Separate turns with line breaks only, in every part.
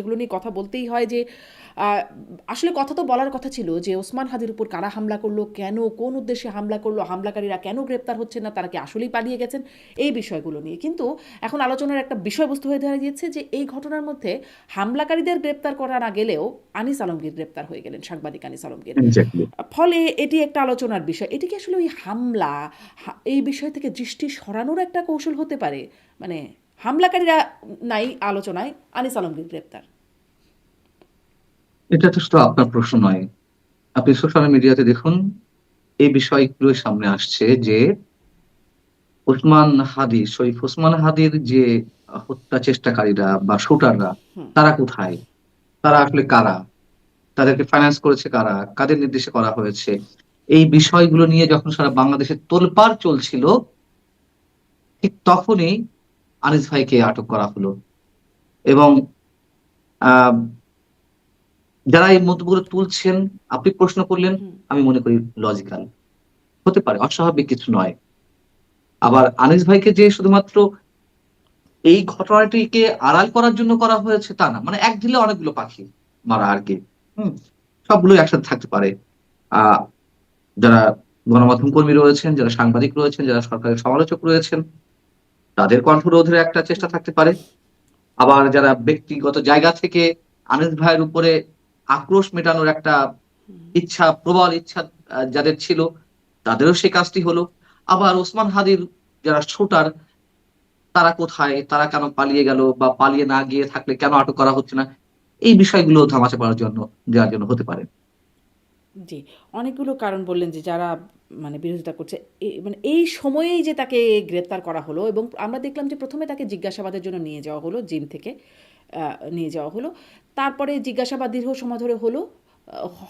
এগুলো নিয়ে কথা বলতেই হয় যে আসলে কথা তো বলার কথা ছিল যে ওসমান হাদির উপর কারা হামলা করলো, কেন, কোন উদ্দেশ্যে হামলা করলো, হামলাকারীরা কেন গ্রেপ্তার হচ্ছে না, তারা কি আসলেই পালিয়ে গেছেন, এই বিষয়গুলো নিয়ে। কিন্তু এখন আলোচনার একটা বিষয়বস্তু হয়ে দাঁড়িয়েছে যে এই ঘটনার মধ্যে হামলাকারীদের গ্রেপ্তার করা না গেলেও আনিস আলমগীর গ্রেপ্তার হয়ে গেলেন, সাংবাদিক আনিস আলমগীর।
এক্স্যাক্টলি।
ফলে এটি একটা আলোচনার বিষয়। এটি কি আসলে ওই হামলা, এই বিষয় থেকে দৃষ্টি সরানোর একটা কৌশল হতে পারে? মানে হামলাকারীরা নাই আলোচনায়, আনিস আলমগীর গ্রেপ্তার।
এটা তো শুধু আপনার প্রশ্ন নয়, আপনি সোশ্যাল মিডিয়াতে দেখুন, এই বিষয়গুলো সামনে আসছে যে শরীফ ওসমান হাদির যে হত্যা চেষ্টাকারীরা বা শুটাররা, তারা কোথায়, তারা আসলে কারা, তাদেরকে ফাইন্যান্স করেছে কারা, কাদের নির্দেশে করা হয়েছে, এই বিষয়গুলো নিয়ে যখন সারা বাংলাদেশে তোলপাড় চলছিল, ঠিক তখনই আনিস ভাইকে আটক করা হলো। এবং আহ যারা এই মন্তব্যগুলো তুলছেন, আপনি প্রশ্ন করলেন, আমি মনে করি লজিক্যাল হতে পারে, অস্বাভাবিক কিছু নয়। আবার আনিস ভাইকে যে শুধুমাত্র এই ঘটনাটিকে আড়াল করার জন্য করা হয়েছে তা না, মানে এক ঢিলে অনেকগুলো পাখি মারা আর কি। হুম, সবগুলো একসাথে থাকতে পারে। আহ যারা গণমাধ্যম কর্মী রয়েছেন, যারা সাংবাদিক রয়েছেন, যারা সরকারের সমালোচক রয়েছেন, তাদের কণ্ঠরোধের একটা চেষ্টা থাকতে পারে। আবার যারা ব্যক্তিগত জায়গা থেকে আনিস ভাইয়ের উপরে আক্রোশ মেটানোর একটা ইচ্ছা, প্রবল ইচ্ছা যাদের ছিল, তাদেরও সেই কাজটি হলো। আবার ওসমান হাদির যারা শুটার, তারা কোথায়, তারা কেন পালিয়ে গেল, বা পালিয়ে না গিয়ে থাকলে কেন আটক করা হচ্ছে না, এই বিষয়গুলো ধামাচাপা দেওয়ার জন্য হতে পারে।
জি, অনেকগুলো কারণ বললেন যে যারা মানে বিরোধিতা করছে। মানে এই সময়েই যে তাকে গ্রেপ্তার করা হলো এবং আমরা দেখলাম যে প্রথমে তাকে জিজ্ঞাসাবাদের জন্য নিয়ে যাওয়া হলো জিম থেকে, নিয়ে যাওয়া হলো। তারপরে জিজ্ঞাসাবাদ দীর্ঘ সময় ধরে হলো।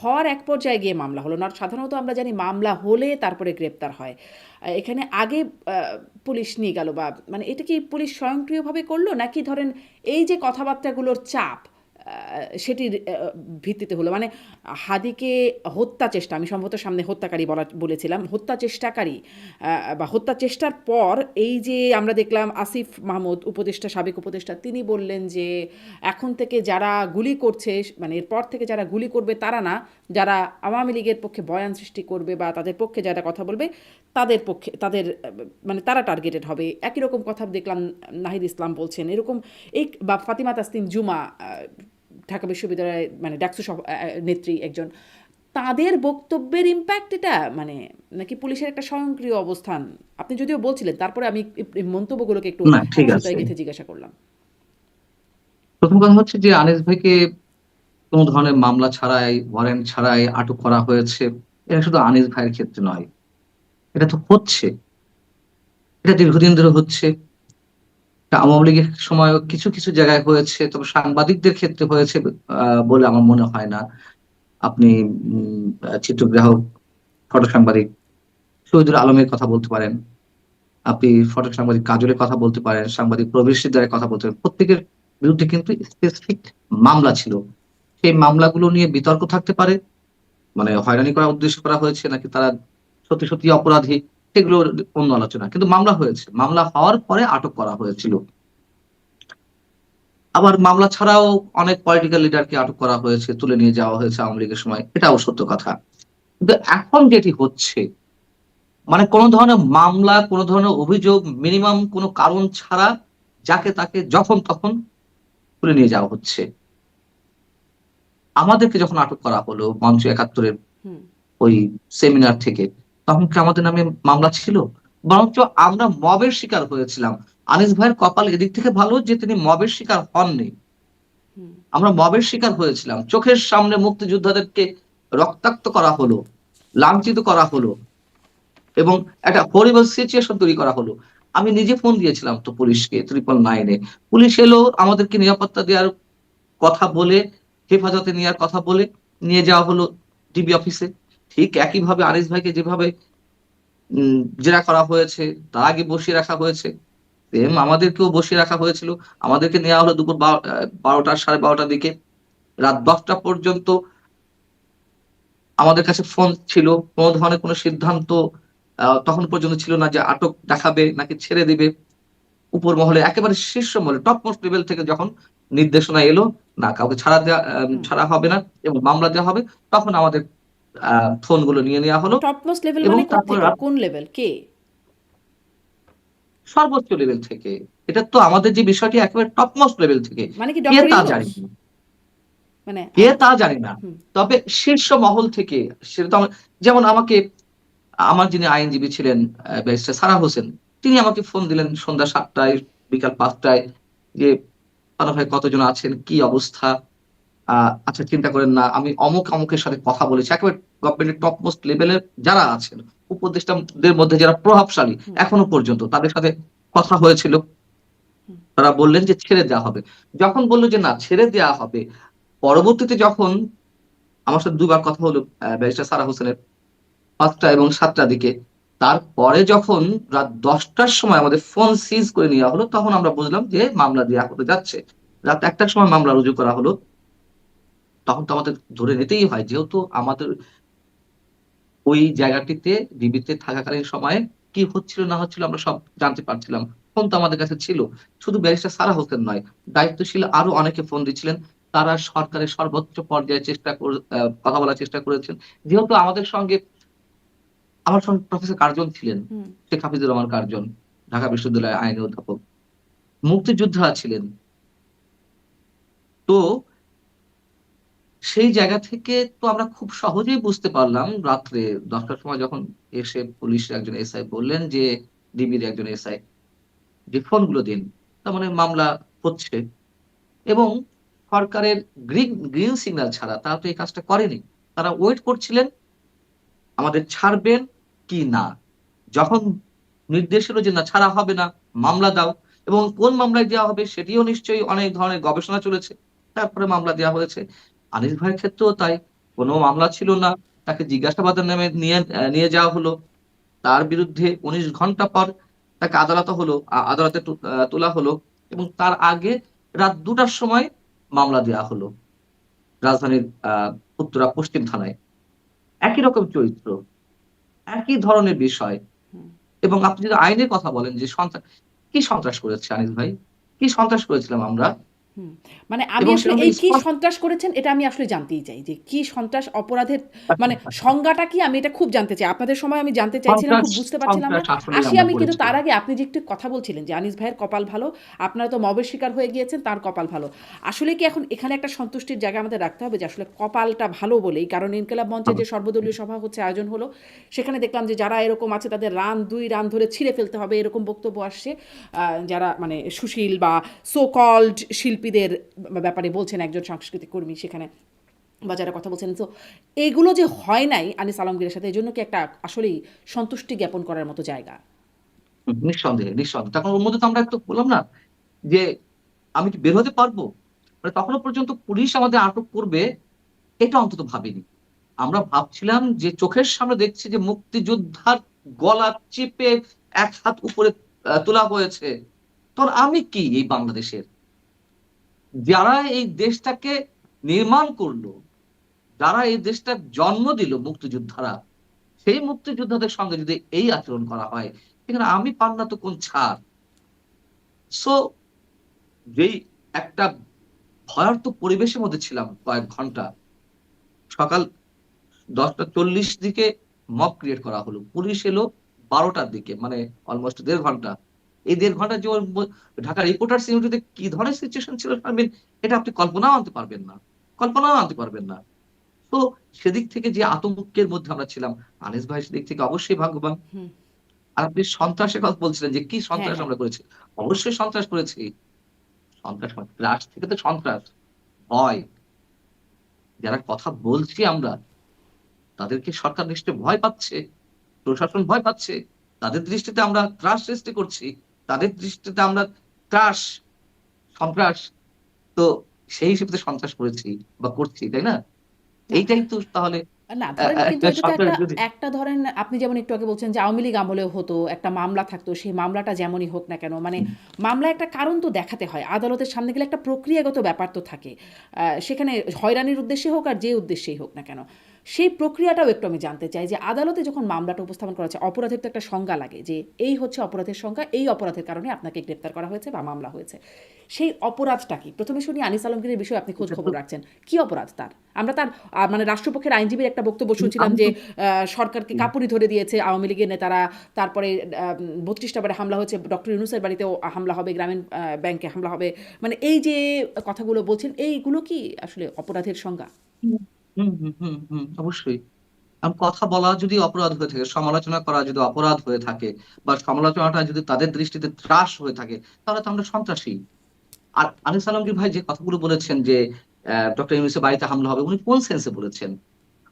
হওয়ার এক পর্যায়ে গিয়ে মামলা হলো না। সাধারণত আমরা জানি মামলা হলে তারপরে গ্রেপ্তার হয়। এখানে আগে পুলিশ নিয়ে গেল, বা মানে এটা কি পুলিশ স্বয়ংক্রিয়ভাবে করলো, নাকি ধরেন এই যে কথাবার্তাগুলোর চাপ সেটির ভিত্তিতে হলো? মানে হাদিকে হত্যা চেষ্টা, আমি সম্ভবত সামনে হত্যাকারী বলেছিলাম, হত্যা চেষ্টাকারী বা হত্যা চেষ্টার পর এই যে আমরা দেখলাম আসিফ মাহমুদ উপদেষ্টা, সাবেক উপদেষ্টা, তিনি বললেন যে এখন থেকে যারা গুলি করছে, মানে এরপর থেকে যারা গুলি করবে তারা না, যারা আওয়ামী লীগের পক্ষে বয়ান সৃষ্টি করবে বা তাদের পক্ষে যারা কথা বলবে তাদের পক্ষে, তাদের মানে তারা টার্গেটেড হবে। একই রকম কথা দেখলাম নাহিদ ইসলাম বলছেন এরকম। এই বা ফাতিমা তাসনিম জুমা, ঢাকা বিশ্ববিদ্যালয়ের মানে ডাকসু নেত্রী একজন, তাদের বক্তব্যের ইম্প্যাক্ট এটা, মানে নাকি পুলিশের একটা স্বয়ংক্রিয় অবস্থান? আপনি যদিও বলছিলেন, তারপরে আমি এই মন্তব্যগুলোকে একটু
না, ঠিক আছে।
সুতায় গেঁথে জিজ্ঞাসা করলাম।
প্রথম কথা হচ্ছে যে আনিস ভাইকে কোন ধরনের মামলা ছাড়াই, ওয়ারেন্ট ছাড়াই আটক করা হয়েছে, এটা শুধু আনিস ভাইয়ের ক্ষেত্রে নয়, এটা তো হচ্ছে, এটা দীর্ঘদিন ধরে হচ্ছে। এটা আওয়ামী লীগের সময় কিছু কিছু জায়গায় হয়েছে, তবে সাংবাদিকদের ক্ষেত্রে হয়েছে বলে আমার মনে হয় না। আপনি চিত্রগ্রাহক, ফটো সাংবাদিক শহীদুল আলমের কথা বলতে পারেন, আপনি ফটো সাংবাদিক কাজলের কথা বলতে পারেন, সাংবাদিক প্রবেশ সিকদারের কথা বলতে পারেন, প্রত্যেকের বিরুদ্ধে কিন্তু স্পেসিফিক মামলা ছিল। সেই মামলাগুলো নিয়ে বিতর্ক থাকতে পারে, মানে হয়রানি করার উদ্দেশ্য করা হয়েছে নাকি তারা সত্যি সত্যি অপরাধী, সেগুলো অন্য আলোচনা। কিন্তু মামলা হয়েছে, মামলা হওয়ার পরে আটক করা হয়েছিল। আবার মামলা ছাড়াও অনেক পলিটিক্যাল লিডারকে আটক করা হয়েছে, তুলে নিয়ে যাওয়া হয়েছে আওয়ামী লীগের সময়, এটাও সত্য কথা। কিন্তু এখন যেটি হচ্ছে, মানে কোন ধরনের মামলা, কোন ধরনের অভিযোগ, মিনিমাম কোন কারণ ছাড়া যাকে তাকে যখন তখন তুলে নিয়ে যাওয়া হচ্ছে। আমাদেরকে যখন আটক করা হলো মঞ্চ ৭১-এর
হুম।
ওই সেমিনার থেকে, তখন কি আমাদের নামে মামলা ছিল? বরঞ্চ আমরা মবের শিকার হয়েছিলাম। আনিস ভাইয়ের কপাল এদিক থেকে ভালো যে তিনি মবের শিকার হননি। আমরা মবের শিকার হয়েছিলাম, চোখের সামনে মুক্তিযোদ্ধাদেরকে রক্তাক্ত করা হলো, লাঞ্ছিত করা হলো, এবং একটা হরিবল সিচুয়েশন তৈরি করা হলো। আমি নিজে ফোন দিয়েছিলাম তো পুলিশকে, 999-এ। পুলিশ এলো, আমাদেরকে নিরাপত্তা দেওয়ার কথা বলে, হেফাজতে নেওয়ার কথা বলে নিয়ে যাওয়া হলো ডিবি অফিসে। ঠিক একইভাবে আনিস ভাইকে যেভাবে জেরা করা হয়েছে, তার আগে বসিয়ে রাখা হয়েছে, সেম আমাদেরকেও বসিয়ে রাখা হয়েছিল। আমাদেরকে নেওয়া হলো দুপুর 12টা, 12:30টার দিকে। রাত 10টা পর্যন্ত আমাদের কাছে ফোন ছিল। কোন ধরনের কোন সিদ্ধান্ত তখন পর্যন্ত ছিল না যে আটক দেখাবে নাকি ছেড়ে দিবে। উপর মহলে, একেবারে শীর্ষ মহলে, টপ মোস্ট লেভেল থেকে যখন নির্দেশনা এলো না কাউকে ছাড়া হবে না এবং মামলা দেওয়া হবে, তখন আমাদের ফোনগুলো নিয়ে নেওয়া হলো
টপ মোস্ট লেভেল
এবং
মানে
তারপরে
কোত্থেকে, কোন লেভেল, কে?
সর্বোচ্চ লেভেল থেকে। এটা তো আমাদের যে বিষয়টি একেবারে টপ মোস্ট লেভেল থেকে।
মানে কি
কে
ডক্টর
তা
ইউনূস?
জানি না,
মানে
কে তা জানি না।
হুম
তবে শীর্ষ মহল থেকে সেটা তো যেমন আমাকে আমার যিনি আইনজীবী ছিলেন ব্যারিস্টার সারাহ হোসেন, তিনি আমাকে ফোন দিলেন সন্ধ্যা ৭টায়, বিকাল ৫টায় যে, "পানা ভাই কতজন আছেন? কি অবস্থা? আ আচ্ছা চিন্তা করেন না। আমি অমুকের সাথে কথা বলেছি।" একেবারে গভর্নমেন্টের টপ মোস্ট লেভেলের যারা আছেন, উপদেষ্টাদের মধ্যে যারা প্রভাবশালী
হুম
এখনো পর্যন্ত তাদের সাথে কথা হয়েছিল।
হুম
তারা বললেন যে ছেড়ে দেওয়া হবে। যখন বলল যে না ছেড়ে দেওয়া হবে, পরবর্তীতে যখন আমার সাথে ২ বার কথা হলো ব্যারিস্টার সারাহ হোসেনের ৫টা এবং ৭টার দিকে। তারপরে যখন রাত ১০টার সময় আমাদের ফোন সিজ করে নেওয়া হলো, তখন আমরা বুঝলাম যে মামলা দেয়া হতে যাচ্ছে। রাত ১টার সময় মামলা রুজু করা হলো। তখন তো আমাদের ধরে নিতেই হয়। যেহেতু আমাদের ওই জায়গাটিতে ডিবিতে থাকাকালীন সময়ে কি হচ্ছিল না হচ্ছিল আমরা সব জানতে পারছিলাম। ফোন তো আমাদের কাছে ছিল। শুধু ব্যারিস্টার সারাহ হোসেন নয়, দায়িত্বশীল আরো অনেকে ফোন দিচ্ছিলেন। তারা সরকারের সর্বোচ্চ পর্যায়ে কথা বলার চেষ্টা করেছেন। যেহেতু আমার সঙ্গে প্রফেসর কার্জন ছিলেন।
হুম
শেখ হাফিজুর রহমান কার্জন, ঢাকা বিশ্ববিদ্যালয়ের আইনের অধ্যাপক। মুক্তিযোদ্ধারা ছিলেন। তো সেই জায়গা থেকে তো আমরা খুব সহজেই বুঝতে পারলাম রাত্রে ১০ টার সময় যখন এসে পুলিশের একজন এসআই বললেন যে, ডিবির একজন এসআই যে, "ফোনগুলো দিন।" তার মানে মামলা হচ্ছে এবং সরকারের গ্রিন সিগন্যাল ছাড়া তারা তো এই কাজটা করেনি। তারা ওয়েট করছিলেন আমাদের ছাড়বেন কি না। যখন নির্দেশ এলো যে না ছাড়া হবে না, মামলা দাও এবং কোন মামলায় দেওয়া হবে সেটিও নিশ্চয়ই অনেক ধরনের গবেষণা চলেছে। তারপরে মামলা দেওয়া হয়েছে। আনিস ভাইয়ের ক্ষেত্রেও তাই। কোন মামলা ছিল না। তাকে জিজ্ঞাসাবাদের নামে নিয়ে যাওয়া হলো। তার বিরুদ্ধে ১৯ ঘন্টা পর তাকে আদালতে তোলা হলো এবং তার আগে রাত ২টার সময় মামলা দেওয়া হলো। রাজধানীর উত্তরা পশ্চিম থানায়। একই রকম চরিত্র, একই ধরনের বিষয়।
হুম
এবং আপনি যদি আইনের কথা বলেন যে কি সন্ত্রাস করেছে আনিস ভাই? কি সন্ত্রাস করেছিলাম আমরা?
হুম। মানে আমি
এবং
আসলে
সেটা
এই
কিন্তু
কি
স্পষ্ট
সন্ত্রাস করেছেন এটা আমি আসলে জানতেই চাই যে কি সন্ত্রাস অপরাধের মানে সংজ্ঞাটা কি, আমি এটা খুব জানতে চাই। আপনাদের সময় আমি জানতে চাইছিলাম, খুব বুঝতে পারছিলাম না।
সন্ত্রাস আসলেই
আসি
আমরা
আমি, কিন্তু তার
করেছিলাম।
আগে আপনি যে একটু কথা বলছিলেন যে আনিস ভাইয়ের কপাল ভালো, আপনারা তো মবের শিকার হয়ে গিয়েছেন, তার কপাল ভালো। আসলে কি এখন এখানে একটা সন্তুষ্টির জায়গা আমাদের রাখতে হবে যে আসলে কপালটা ভালো বলেই, কারণ ইনকিলাব মঞ্চের যে সর্বদলীয় সভা হচ্ছে, আয়োজন হলো, সেখানে দেখলাম যে যারা এরকম আছে তাদের দুই রান ধরে ছিঁড়ে ফেলতে হবে এরকম বক্তব্য আসছে। যারা মানে সুশীল বা সো কল্ড শিল্পীদের ব্যাপারে বলছেন একজন সাংস্কৃতিক কর্মী সেখানে, বা যারা কথা বলছেন। তো এইগুলো যে হয় নাই আনিস আলমগীরের সাথে, এই জন্য কি একটা আসলেই সন্তুষ্টি জ্ঞাপন করার মতো জায়গা?
নিঃসন্দেহে, নিঃসন্দেহে। তখন ওর মধ্যে তো আমরা একটু বললাম না যে, "আমি কি বের হতে পারবো?" মানে তখনো পর্যন্ত পুলিশ আমাদের আটক করবে এটা অন্তত ভাবিনি। আমরা ভাবছিলাম যে চোখের সামনে দেখছি যে মুক্তিযোদ্ধার গলা চিপে ১ হাত উপরে তোলা হয়েছে। তখন আমি কি এই বাংলাদেশের? যারা এই দেশটাকে নির্মাণ করলো, যারা এই দেশটার জন্ম দিল মুক্তিযোদ্ধারা, সেই মুক্তিযোদ্ধাদের সঙ্গে যদি এই আচরণ করা হয়, সেখানে আমি পার না তো কোন ছাড়? সো যেই একটা ভয়ার্ত পরিবেশের মধ্যে ছিলাম কয়েক ঘন্টা। সকাল ১০টা ৪০ দিকে মব ক্রিয়েট করা হলো। পুলিশ এলো ১২টার দিকে মানে অলমোস্ট ১.৫ ঘন্টা। এই ১.৫ ঘন্টা যে ওর ঢাকা রিপোর্টার্স ইউনিটিতে কি ধরনের সিচুয়েশন ছিল শারমিন, এটা আপনি কল্পনাও আনতে পারবেন না। কল্পনাও আনতে পারবেন না। তো সেদিক থেকে যে আতঙ্কের মধ্যে আমরা ছিলাম, আনিস ভাই সেদিক থেকে অবশ্যই ভাগ্যবান।
হুম।
আর আপনি সন্ত্রাসের কথা বলছিলেন যে কি
হ্যাঁ
সন্ত্রাস
হ্যাঁ।
আমরা করেছি। অবশ্যই সন্ত্রাস করেছি। সন্ত্রাস মানে রাষ্ট্র থেকে তো সন্ত্রাস, ভয়। যারা কথা বলছি আমরা, তাদেরকে সরকার নিশ্চয়ই ভয় পাচ্ছে। প্রশাসন ভয় পাচ্ছে। তাদের দৃষ্টিতে আমরা ত্রাস সৃষ্টি করছি। তাদের দৃষ্টিতে আমরা ত্রাস, সন্ত্রাস। তো সেই হিসেবে তো সন্ত্রাস করেছি বা করছি, তাই না?
না
এইটাই তো তাহলে
না ধরেন, কিন্তু এটা তো
সরকারের
একটা
বিরোধী।
একটা ধরেন আপনি যেমন একটু আগে বলছেন যে আওয়ামী লীগ আমলেও হতো, একটা মামলা থাকতো, সেই মামলাটা যেমনই হোক না কেন, মানে মামলা একটা কারণ তো দেখাতে হয়, আদালতের সামনে গেলে একটা প্রক্রিয়াগত ব্যাপার তো থাকে। সেখানে হয়রানির উদ্দেশ্যে হোক আর যে উদ্দেশ্যেই হোক না কেন, সেই প্রক্রিয়াটাও একটু আমি জানতে চাই যে আদালতে যখন মামলাটা উপস্থাপন করা হচ্ছে, অপরাধের তো একটা সংজ্ঞা লাগে যে এই হচ্ছে অপরাধের সংজ্ঞা, এই অপরাধের কারণে আপনাকে গ্রেপ্তার করা হয়েছে বা মামলা হয়েছে। সেই অপরাধটা কি? প্রথমে শুনি আনিস আলমগীরের বিষয়ে আপনি খোঁজ
এটা তো
খবর রাখছেন। কি অপরাধ তার? আমরা তার মানে রাষ্ট্রপক্ষের আইনজীবীর একটা বক্তব্য শুনছিলাম
আমি
যে
তো
সরকারকে কাপুরি ধরে দিয়েছে আওয়ামী লীগের নেতারা, তারপরে ৩২টা বারে হামলা হয়েছে, ডক্টর ইউনূসের বাড়িতেও হামলা হবে, গ্রামীণ ব্যাংকে হামলা হবে। মানে এই যে কথাগুলো বলছেন, এইগুলো কি আসলে অপরাধের সংজ্ঞা?
হুম, হুম, হুম, হুম, হুম, অবশ্যই। কথা বলা যদি অপরাধ হয়ে থাকে, সমালোচনা করা যদি অপরাধ হয়ে থাকে, বা সমালোচনাটা যদি তাদের দৃষ্টিতে ত্রাস হয়ে থাকে, তাহলে তো আমরা সন্ত্রাসী। আর আনিস আলমগীর ভাই যে কথাগুলো বলেছেন যে ডক্টর ইউনূসের বাড়িতে হামলা হবে, উনি কোন সেন্সে বলেছেন?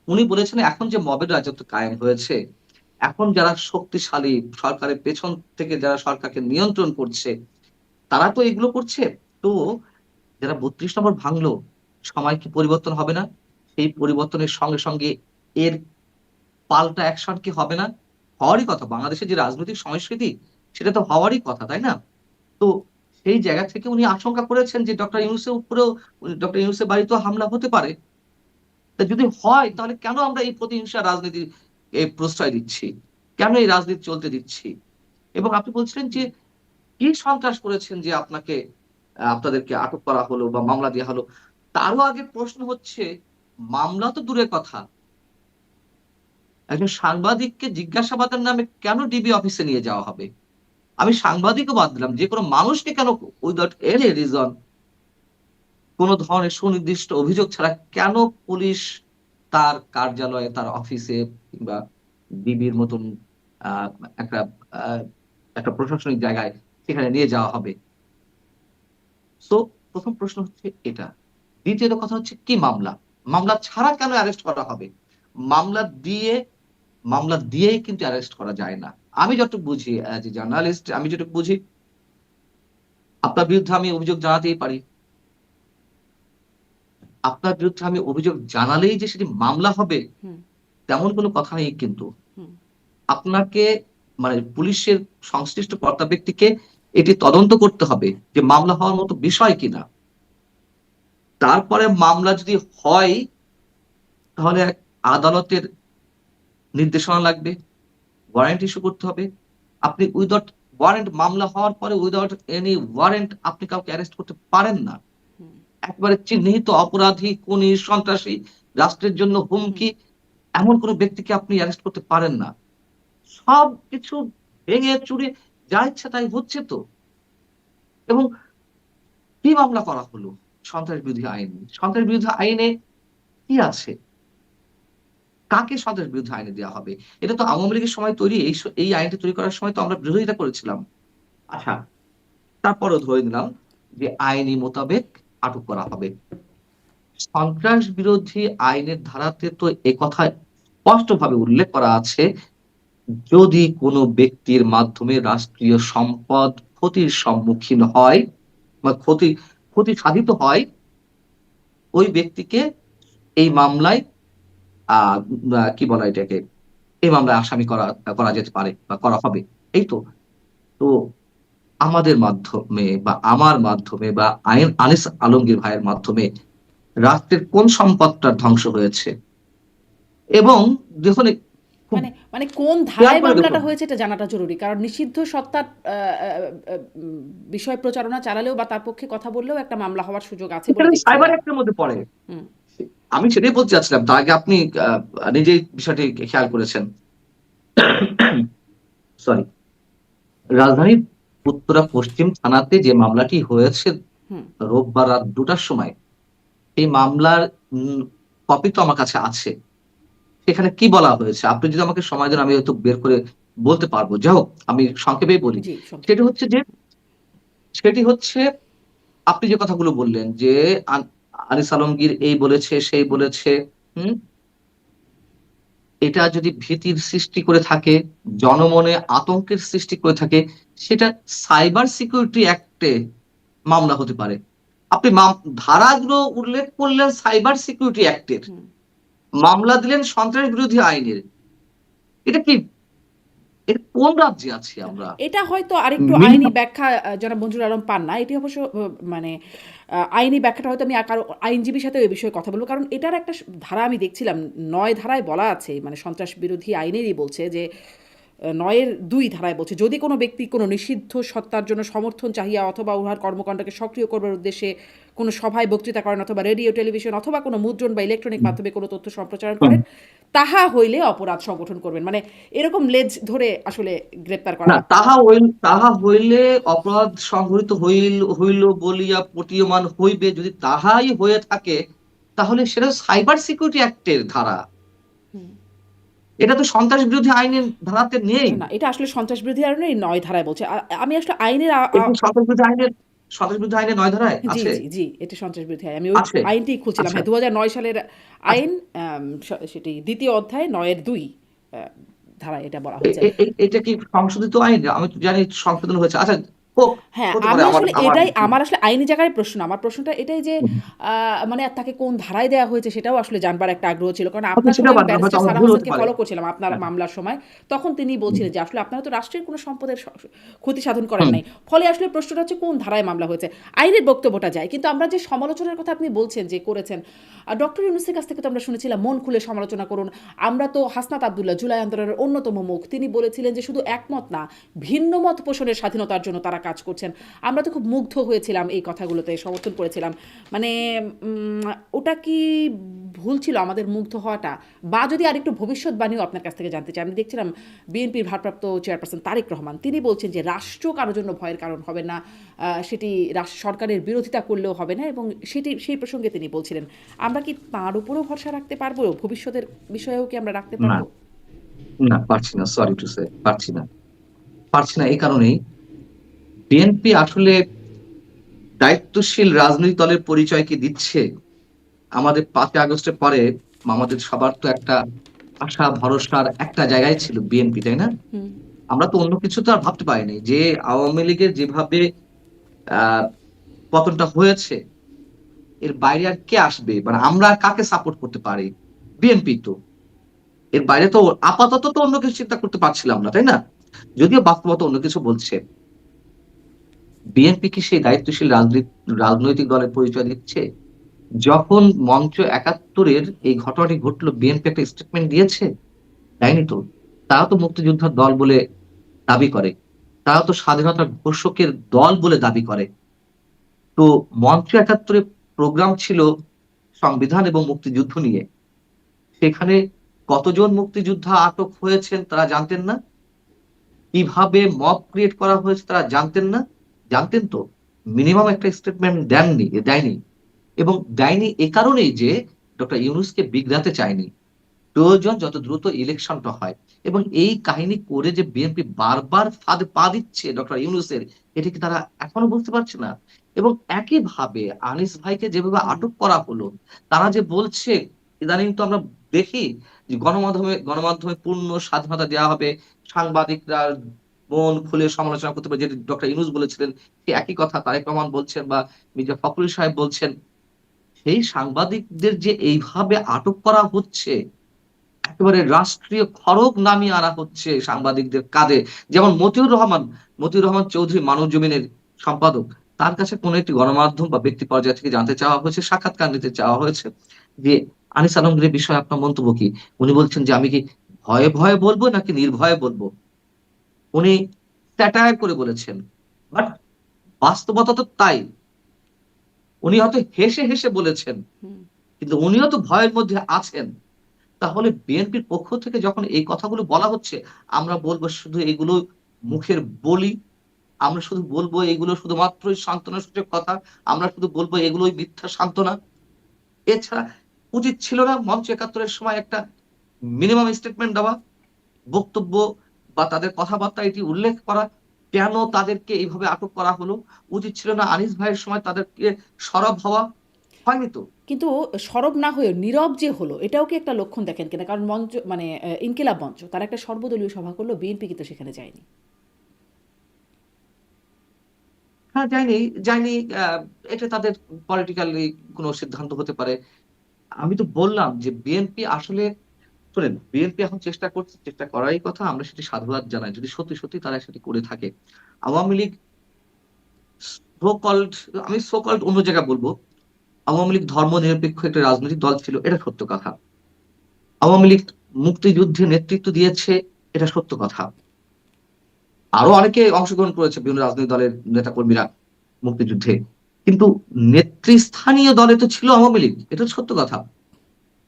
উনি বলেছেন এখন যে মবের রাজত্ব কায়েম হয়েছে, এখন যারা শক্তিশালী, সরকারের পেছন থেকে যারা সরকারকে নিয়ন্ত্রণ করছে, তারা তো এগুলো করছে। তো যারা ৩২ নম্বর ভাঙলো, সময় কি পরিবর্তন হবে না? সেই পরিবর্তনের সঙ্গে সঙ্গে এর পাল্টা অ্যাকশন কি হবে না? হওয়ারই কথা। বাংলাদেশের যে রাজনৈতিক সংস্কৃতি, সেটা তো হওয়ারই কথা, তাই না? তো সেই জায়গা থেকে উনি আশঙ্কা করেছেন যে ডক্টর ইউনূসের উপরেও, ডক্টর ইউনূসের বাড়িতেও হামলা হতে পারে। তা যদি হয় তাহলে কেন আমরা এই প্রতিহিংসা রাজনীতির প্রশ্রয় দিচ্ছি? কেন এই রাজনীতি চলতে দিচ্ছি? এবং আপনি বলছিলেন যে কি সন্ত্রাস করেছেন যে আপনাদেরকে আটক করা হলো বা মামলা দেয়া হলো। তারও আগে প্রশ্ন হচ্ছে, মামলা তো দূরের কথা। একজন সাংবাদিককে জিজ্ঞাসাবাদের নামে কেন ডিবি অফিসে নিয়ে যাওয়া হবে? আমি সাংবাদিকও বাদ দিলাম। যেকোনো মানুষকে কেন উইথআউট এনি রিজন, কোন ধরনের সুনির্দিষ্ট অভিযোগ ছাড়া কেন পুলিশ তার কার্যালয়ে, তার অফিসে কিংবা ডিবির মতন আ একটা আ একটা প্রশাসনিক জায়গায় সেখানে নিয়ে যাওয়া হবে? সো ১ম প্রশ্ন হচ্ছে এটা। দ্বিতীয়ত কথা হচ্ছে কি মামলা? মামলা ছাড়া কেন অ্যারেস্ট করা হবে? মামলা দিয়ে মামলা দিয়েই কিন্তু অ্যারেস্ট করা যায় না। আমি যতটুকু বুঝি অ্যাজ এ জার্নালিস্ট, আমি যেটুকু বুঝি, আপনার বিরুদ্ধে আমি অভিযোগ জানাতেই পারি। আপনার বিরুদ্ধে আমি অভিযোগ জানালেই যে সেটি মামলা হবে,
হুম,
তেমন কোনো কথা নেই কিন্তু।
হুম,
আপনাকে, মানে পুলিশের সংশ্লিষ্ট কর্তা ব্যক্তিকে এটি তদন্ত করতে হবে যে মামলা হওয়ার মতো বিষয় কিনা। তারপরে মামলা যদি হয়, তাহলে আদালতের নির্দেশনা লাগবে, ওয়ারেন্ট ইস্যু করতে হবে। আপনি উইথআউট ওয়ারেন্ট, মামলা হওয়ার পরে উইথআউট এনি ওয়ারেন্ট আপনি কাউকে অ্যারেস্ট করতে পারেন না।
হুম,
একেবারে চিহ্নিত অপরাধী, খুনি, সন্ত্রাসী, রাষ্ট্রের জন্য
হুম।
হুমকি, এমন কোন ব্যক্তিকে আপনি অ্যারেস্ট করতে পারেন না। সবকিছু ভেঙে চুরে যা ইচ্ছা তাই হচ্ছে তো। এবং কি মামলা করা হলো? সন্ত্রাস বিরোধী আইন। সন্ত্রাস বিরোধী আইনে কি আছে? কাকে সন্ত্রাস বিরোধী আইনে দেয়া হবে? এটা তো আওয়ামী লীগের সময় তৈরি, এই আইনটা তৈরি করার সময় তো আমরা বিরোধিতা করেছিলাম। আচ্ছা, তারপরেও ধরে নিলাম যে আইনি মোতাবেক আটক করা হবে। সন্ত্রাস বিরোধী আইনের ধারাতে তো একথা স্পষ্টভাবে উল্লেখ করা আছে, যদি কোনো ব্যক্তির মাধ্যমে রাষ্ট্রীয় সম্পদ ক্ষতির সম্মুখীন হয় বা ক্ষতি সাধিত হয়, ওই ব্যক্তিকে এই মামলায় আ আ কি বলা এটাকে? এই মামলায় আসামি করা করা যেতে পারে বা করা হবে। এই তো। তো আমাদের মাধ্যমে বা আমার মাধ্যমে বা আনিস আলমগীর ভাইয়ের মাধ্যমে রাষ্ট্রের কোন সম্পদটা ধ্বংস হয়েছে? এবং দেখুন, খুব
মানে মানে কোন
খেয়াল
ধারায়
করে
মামলাটা
দেখুন,
হয়েছে এটা জানাটা জরুরি। কারণ নিষিদ্ধ সত্তার বিষয় প্রচারণা চালালেও বা তার পক্ষে কথা বললেও একটা মামলা হওয়ার সুযোগ আছে বলে
এটা
দেখছি
সাইবার
আমি।
অ্যাক্ট এর মধ্যে পড়ে।
হুম,
আমি সেটাই বলতে চাচ্ছিলাম। তার আগে আপনি আ নিজেই বিষয়টি খেয়াল করেছেন। সরি। রাজধানীর উত্তরা পশ্চিম থানাতে যে মামলাটি হয়েছে
হুম,
রোববার রাত ২ টার সময়, এই মামলার উম কপি তো আমার কাছে আছে। সেখানে কি বলা হয়েছে? আপনি যদি আমাকে সময় দেন আমি হয়তো বের করে বলতে পারব। যাই হোক, আমি সংক্ষেপেই বলি।
জি, সংক্ষেপে
সেটি
বলুন।
হচ্ছে যে সেটি হচ্ছে আপনি যে কথাগুলো বললেন যে আনিস আলমগীর এই বলেছে, সেই বলেছে, হুম? এটা যদি ভীতির সৃষ্টি করে থাকে, জনমনে আতঙ্কের সৃষ্টি করে থাকে, সেটা সাইবার সিকিউরিটি অ্যাক্টে মামলা হতে পারে। আপনি ধারাগুলো উল্লেখ করলেন সাইবার সিকিউরিটি অ্যাক্টের।
হুম।
মামলা দিলেন সন্ত্রাস বিরোধী আইনের। এটা কি, এটা কোন রাজ্যে আছি
না,
আমরা?
এটা হয়তো আরেকটু আইনি
মিনিমাম
ব্যাখ্যা জনাব মঞ্জুর আলম পান না। এটি অবশ্য মানে আইনি ব্যাখ্যাটা হয়তো আমি কারো আইনজীবীর সাথে এই বিষয়ে কথা বলবো, কারণ এটার একটা ধারা আমি দেখছিলাম, 9 ধারায় বলা আছে, মানে সন্ত্রাস বিরোধী আইনেরই বলছে যে 9-এর 2 ধারায় বলছে, যদি কোনো ব্যক্তি কোনো নিষিদ্ধ সত্তার জন্য সমর্থন চাহিয়া অথবা উহার কর্মকাণ্ডকে সক্রিয় করবার উদ্দেশ্যে কোনো সভায় বক্তৃতা করেন অথবা রেডিও টেলিভিশন অথবা কোনো মুদ্রণ বা ইলেকট্রনিক মাধ্যমে কোনো তথ্য সম্প্রচার
হুম।
করেন, তাহা হইলে অপরাধ সংগঠন করবেন। মানে এরকম লেজ ধরে আসলে গ্রেপ্তার করা
না,
হচ্ছে।
তাহা হইলে অপরাধ সংঘটিত হইল বলিয়া প্রতীয়মান হইবে, যদি তাহাই হয়ে থাকে তাহলে সেটা সাইবার সিকিউরিটি অ্যাক্টের ধারা, এটা তো সন্ত্রাস বিরোধী আইনের ধারাতে নেই।
না, এটা আসলে সন্ত্রাস বিরোধী আইনের 9 ধারায় বলছে। আমি আসলে আইনের
এটি সন্ত্রাস বিরোধী আইনের 9 ধারায়
জি,
আছে।
জি, জি, এটা সন্ত্রাস বিরোধী আইন। আমি ওই
আছে।
আইনটিই খুঁজছিলাম।
আচ্ছা।
হ্যাঁ, 2009 সালের
আচ্ছা।
আইন, সেটি 2য় অধ্যায় 9-এর 2 আ ধারায় এটা বলা
এ-
হয়েছে।
এ- এ- এটা কি সংশোধিত আইন? আমি তো জানি সংশোধন হয়েছে। আচ্ছা, হোক,
হ্যাঁ,
হতে পারে।
আমি
আমার
আসলে
আমার
এটাই আমার আসলে আইনি জায়গায় প্রশ্ন না। আমার প্রশ্নটা এটাই যে আ মানে তাকে কোন ধারায় দেয়া হয়েছে সেটাও আসলে জানবার একটা আগ্রহ ছিল। কারণ
হয়তো
আপনার
সেটা
সময় আমি
পারে না, হয়তো
ব্যারিস্টার
আমার
সালাম
ভুল হতে
হাসানকে
পারে।
ফলো করছিলাম আপনার
হ্যাঁ।
মামলার সময়। তখন তিনি
হুম।
বলছিলেন যে আসলে আপনারা তো রাষ্ট্রের কোনো সম্পদের ক্ষতি সাধন করেন
হুম।
নাই। ফলে আসলে প্রশ্নটা হচ্ছে কোন ধারায় মামলা হয়েছে। আইনের বক্তব্যটা যায়। কিন্তু আমরা যে সমালোচনার কথা আপনি বলছেন যে করেছেন, ডক্টর ইউনূসের কাছ থেকে তো আমরা শুনেছিলাম মন খুলে সমালোচনা করুন। আমরা তো হাসনাত আব্দুল্লাহ জুলাই আন্দোলনের অন্যতম মুখ। তিনি বলেছিলেন যে শুধু একমত না, ভিন্ন মত পোষণের স্বাধীনতার জন্য তারা কাজ করছেন। আমরা তো খুব মুগ্ধ হয়েছিলাম এই কথাগুলোতে, সমর্থন করেছিলাম। মানে ওটা কি ভুল ছিল আমাদের মুগ্ধ হওয়াটা? বা যদি আরেকটু ভবিষ্যৎবাণীও আপনার কাছ থেকে জানতে চাই। আমি দেখছিলাম বিএনপির ভারপ্রাপ্ত চেয়ারপারসন তারেক রহমান, তিনি বলছেন যে রাষ্ট্র কারো জন্য ভয়ের কারণ হবে না, সেটি সরকারের বিরোধিতা করলেও হবে না, এবং সেই প্রসঙ্গে তিনি বলছিলেন। আমরা কি তার উপরেও ভরসা রাখতে পারবো? ভবিষ্যতের বিষয়েও কি আমরা রাখতে
না,
পারবো?
না, পারছি না, সরি টু সে, পারছি না এই কারণেই বিএনপি আসলে দায়িত্বশীল রাজনৈতিক দলের পরিচয় কি দিচ্ছে? আমাদের 5ই আগস্টের পরে আমাদের সবার তো একটা আশা ভরসার একটা জায়গায় ছিল বিএনপি, তাই না?
হুম,
আমরা তো অন্য কিছু তো আর ভাবতে পারিনি যে আওয়ামী লীগের যেভাবে আহ পতনটা হয়েছে, এর বাইরে আর কে আসবে, মানে আমরা আর কাকে সাপোর্ট করতে পারি? বিএনপি তো। এর বাইরে তো আপাতত তো অন্য কিছু চিন্তা করতে পারছিলাম না, তাই না? যদিও বাস্তবতা অন্য কিছু বলছে। বিএনপি কি সেই দায়িত্বশীল রাজনৈতিক দলের পরিচয় দিচ্ছে? যখন মঞ্চ ৭১-এর এই ঘটনাটি ঘটলো, বিএনপি একটা স্টেটমেন্ট দিয়েছে? দেয়নি তো। তারা তো মুক্তিযোদ্ধার দল বলে দাবি করে। তারা তো স্বাধীনতার ঘোষকের দল বলে দাবি করে। তো মঞ্চ ৭১-এ প্রোগ্রাম ছিল সংবিধান এবং মুক্তিযুদ্ধ নিয়ে। সেখানে কতজন মুক্তিযোদ্ধা আটক হয়েছেন তারা জানতেন না? কিভাবে মব ক্রিয়েট করা হয়েছে তারা জানতেন না? জানতেন তো। মিনিমাম একটা স্টেটমেন্ট দেয়নি। এবং দেয়নি এ কারণেই যে ডক্টর ইউনূসকে বিগড়াতে চায়নি। প্রয়োজন যত দ্রুত ইলেকশনটা হয়। এবং এই কাহিনী করে যে বিএনপি বারবার ফাঁদে পা দিচ্ছে ডক্টর ইউনূসের, এটা কি তারা এখনো বুঝতে পারছে না? এবং একইভাবে আনিস ভাইকে যেভাবে
হুম,
আটক করা হলো, তারা যে বলছে, ইদানিং তো আমরা দেখি যে গণমাধ্যমে পূর্ণ স্বাধীনতা দেওয়া হবে। সাংবাদিকরা মন খুলে সমালোচনা করতে পারে, যেটি ডক্টর ইউনূস বলেছিলেন, সেই একই কথা তারেক রহমান বলছেন বা মির্জা ফখরুল সাহেব বলছেন। সেই সাংবাদিকদের যে এইভাবে আটক করা হচ্ছে, একেবারে রাষ্ট্রীয় খড়গ নামিয়ে আনা হচ্ছে সাংবাদিকদের কাঁধে। যেমন মতিউর রহমান চৌধুরী মানবজমিনের সম্পাদক। তার কাছে কোন একটি গণমাধ্যম বা ব্যক্তি পর্যায় থেকে জানতে চাওয়া হয়েছে, সাক্ষাৎকার নিতে চাওয়া হয়েছে যে আনিস আলমগীরের বিষয়ে আপনার মন্তব্য কি? উনি বলছেন যে আমি কি ভয়ে বলবো নাকি নির্ভয়ে বলবো? উনি স্যাটায়ার করে বলেছেন। বাট বাস্তবতা তো তাই। উনি হয়তো হেসে বলেছেন।
হুম।
কিন্তু উনিও তো ভয়ের মধ্যে আছেন। তাহলে বিএনপির পক্ষ থেকে যখন এই কথাগুলো বলা হচ্ছে, আমরা বলব শুধু এগুলো মুখের বুলি। আমরা শুধু বলব এগুলো শুধুমাত্রই সান্ত্বনাসূচক কথা। আমরা শুধু বলব এগুলোই মিথ্যা সান্ত্বনা। এছাড়া উচিত ছিল না মঞ্চ ৭১-এর সময় একটা মিনিমাম স্টেটমেন্ট দেওয়া, বক্তব্য বা তাদের কথাবার্তা এটি উল্লেখ করা? কেন তাদেরকে এইভাবে আটক করা হলো? উচিত ছিল না আনিস ভাইয়ের সময় তাদেরকে সরব হওয়া? হয়নি তো।
কিন্তু সরব না হয়েও নীরব যে হলো, এটাও কি একটা লক্ষণ দেখেন কিনা? কারণ মঞ্চ মানে ইনকিলাব মঞ্চ তারা একটা সর্বদলীয় সভা করলো, বিএনপি কিন্তু সেখানে যায়নি।
হ্যাঁ, যায়নি। আ এটা তাদের পলিটিক্যালি কোন সিদ্ধান্ত হতে পারে। আমি তো বললাম যে বিএনপি আসলে, শোনেন, বিএনপি এখন চেষ্টা করছে, চেষ্টা করারই কথা। আমরা সেটি সাধুবাদ জানাই। যদি সত্যি তারা সেটি করে থাকে। আওয়ামী লীগ সো কল্ড, আমি সো কল্ড অন্য জায়গায় বলবো, আওয়ামী লীগ ধর্ম নিরপেক্ষ একটা রাজনৈতিক দল ছিল, এটা সত্য কথা। আওয়ামী লীগ মুক্তিযুদ্ধে নেতৃত্ব দিয়েছে, এটা সত্য কথা। আরো অনেকে অংশগ্রহণ করেছে বিভিন্ন রাজনৈতিক দলের নেতা কর্মীরা মুক্তিযুদ্ধে, কিন্তু নেতৃস্থানীয় দলে তো ছিল আওয়ামী লীগ, এটা সত্য কথা।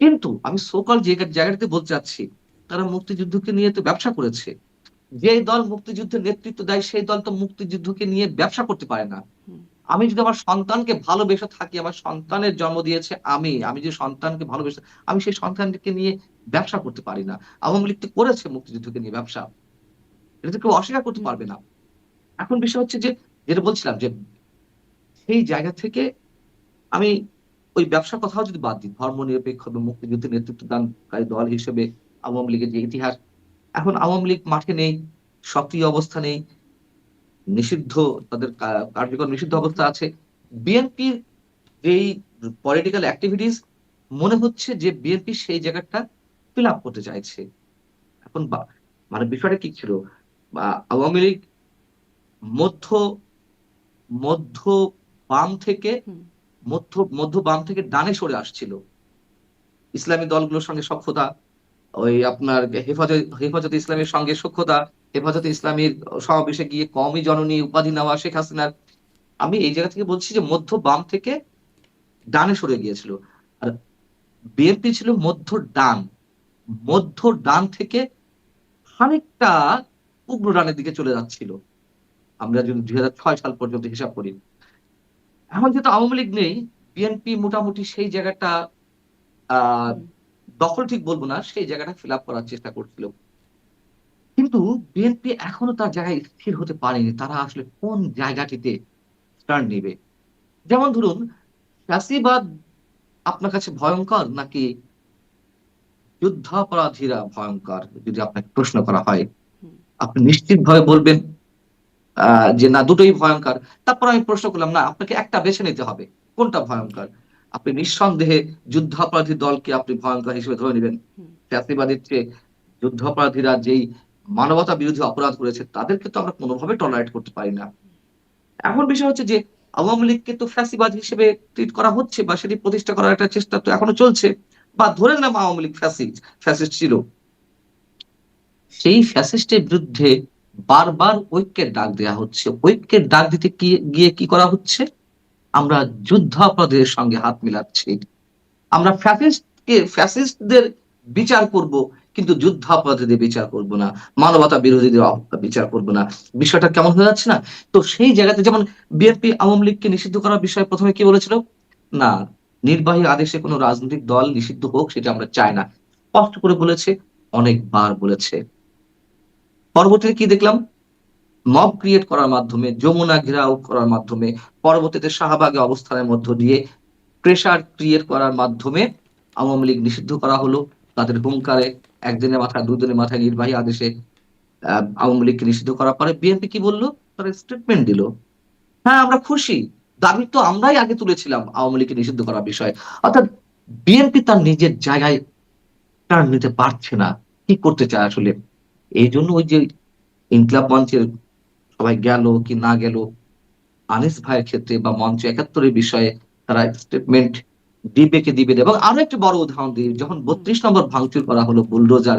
কিন্তু আমি সোকল যে জায়গাটাতে বলতে চাচ্ছি, তারা মুক্তিযুদ্ধকে নিয়ে তো ব্যবসা করেছে। যে দল মুক্তিযুদ্ধের নেতৃত্ব দেয় সেই দল তো মুক্তিযুদ্ধকে নিয়ে ব্যবসা করতে পারে না। আমি যদি আমার সন্তানকে ভালোবেসে থাকি, আমার সন্তানের জন্ম দিয়েছে আমি, আমি যে সন্তানকে ভালোবেসে, আমি সেই সন্তানকে নিয়ে ব্যবসা করতে পারি না। আওয়ামী লীগ তো করেছে মুক্তিযুদ্ধকে নিয়ে ব্যবসা, এটা তো কেউ অস্বীকার করতে পারবে না। এখন বিষয় হচ্ছে যে, যেটা বলছিলাম যে সেই জায়গা থেকে আমি ওই ব্যবসার কথাও যদি বাদ দিই, ধর্মনিরপেক্ষ এবং মুক্তিযুদ্ধের নেতৃত্ব দানকারী দল হিসেবে আওয়ামী লীগের যে ইতিহাস, এখন আওয়ামী লীগ মাঠে নেই, সক্রিয় অবস্থা নেই, নিষিদ্ধ, তাদের কার্যকর নিষিদ্ধ অবস্থা আছে। বিএনপির যেই পলিটিক্যাল অ্যাক্টিভিটিস, মনে হচ্ছে যে বিএনপি সেই জায়গাটা ফিল আপ করতে চাইছে। এখন মানে বিষয়টা কি ছিল, বা আওয়ামী লীগ মধ্য মধ্য বাম থেকে মধ্য বাম থেকে ডানে সরে আসছিল। ইসলামী দলগুলোর সঙ্গে সখ্যতা, ওই আপনার হেফাজতে ইসলামের সঙ্গে সখ্যতা, হেফাজতে ইসলামীর সমাবেশে গিয়ে কওমি জননী উপাধি নেওয়া শেখ হাসিনার, আমি এই জায়গা থেকে বলছি যে মধ্য বাম থেকে ডানে সরে গিয়েছিল। আর বিএনপি ছিল ডান মধ্য ডান থেকে খানিকটা উগ্র ডানের দিকে চলে যাচ্ছিল, আমরা যদি 2006 সাল পর্যন্ত হিসাব করি। এখন যেহেতু আওয়ামী লীগ নেই, বিএনপি মোটামুটি সেই জায়গাটা আহ দখল ঠিক বলবো না, সেই জায়গাটা ফিল আপ করার চেষ্টা করছিল। কিন্তু বিএনপি এখনো তার জায়গায় স্থির হতে পারেনি, তারা আসলে কোন জায়গাটিতে স্ট্যান্ড নেবে। যেমন ধরুন, ফ্যাসিবাদ আপনার কাছে ভয়ঙ্কর নাকি যুদ্ধাপরাধীরা ভয়ঙ্কর, যদি আপনাকে প্রশ্ন করা হয়, আপনি নিশ্চিত ভাবে বলবেন যে না, দুটোই ভয়ঙ্কর। তারপর আমি প্রশ্ন করলাম, না আপনাকে একটা বেছে নিতে হবে, কোনটা ভয়ঙ্কর? আপনি নিঃসন্দেহে যুদ্ধাপরাধী দলকে আপনি ভয়ঙ্কর হিসেবে ধরে নেবেন। ফ্যাসিবাদের চেয়ে যুদ্ধাপরাধীরা যেই মানবতা বিরোধী অপরাধ করেছে, তাদেরকে তো আমরা কোনোভাবে টলারেট করতে পারি না। এখন বিষয় হচ্ছে যে আওয়ামী লীগকে তো ফ্যাসিবাদ হিসেবে ট্রিট করা হচ্ছে, বা সেটি প্রতিষ্ঠা করার একটা চেষ্টা তো এখনো চলছে, বা ধরে নিলাম আওয়ামী লীগ ফ্যাসিস্ট ছিল, সেই ফ্যাসিস্টের বিরুদ্ধে বারবার ঐক্যের ডাক দেওয়া হচ্ছে। ঐক্যের ডাক দিতে গিয়ে কি করা হচ্ছে, আমরা যুদ্ধাপরাধীদের সঙ্গে হাত মিলাচ্ছি। আমরা ফ্যাসিস্টদের বিচার করব, কিন্তু যুদ্ধাপরাধীদের বিচার করব না, মানবতা বিরোধীদের বিচার করব না। বিষয়টা কেমন হয়ে যাচ্ছে না? তো সেই জায়গাতে যেমন বিএনপি আওয়ামী লীগকে নিষিদ্ধ করার বিষয়ে প্রথমে কি বলেছিল, না নির্বাহী আদেশে কোনো রাজনৈতিক দল নিষিদ্ধ হোক সেটা আমরা চাই না, স্পষ্ট করে বলেছে, অনেকবার বলেছে। পরবর্তীতে কি দেখলাম, মব ক্রিয়েট করার মাধ্যমে, যমুনা ঘেরাও করার মাধ্যমে, পরবর্তীতে শাহবাগে অবস্থানের মধ্য দিয়ে প্রেসার ক্রিয়েট করার মাধ্যমে আওয়ামী লীগ নিষিদ্ধ করা হলো। তাদের হুঙ্কারে একদিনের মাথায় দুদিনের মাথায় নির্বাহী আদেশে আওয়ামী লীগকে নিষিদ্ধ করার পরে বিএনপি কি বললো, তারা স্টেটমেন্ট দিল, হ্যাঁ আমরা খুশি, দাবি তো আমরাই আগে তুলেছিলাম আওয়ামী লীগকে নিষিদ্ধ করার বিষয়ে। অর্থাৎ বিএনপি তার নিজের জায়গায় টার্ন নিতে পারছে না, কি করতে চায় আসলে। এই জন্য ওই যে ইনকিলাব মঞ্চের সবাই গেল কি না গেল, আনিস ভাইয়ের ক্ষেত্রে বা মঞ্চ ৭১-এর বিষয়ে তারা স্টেটমেন্ট দিবে কি দিবে না। এবং আরো একটা বড় উদাহরণ দিই, যখন ৩২ নম্বর ভাঙচুর করা হলো বুলডোজার,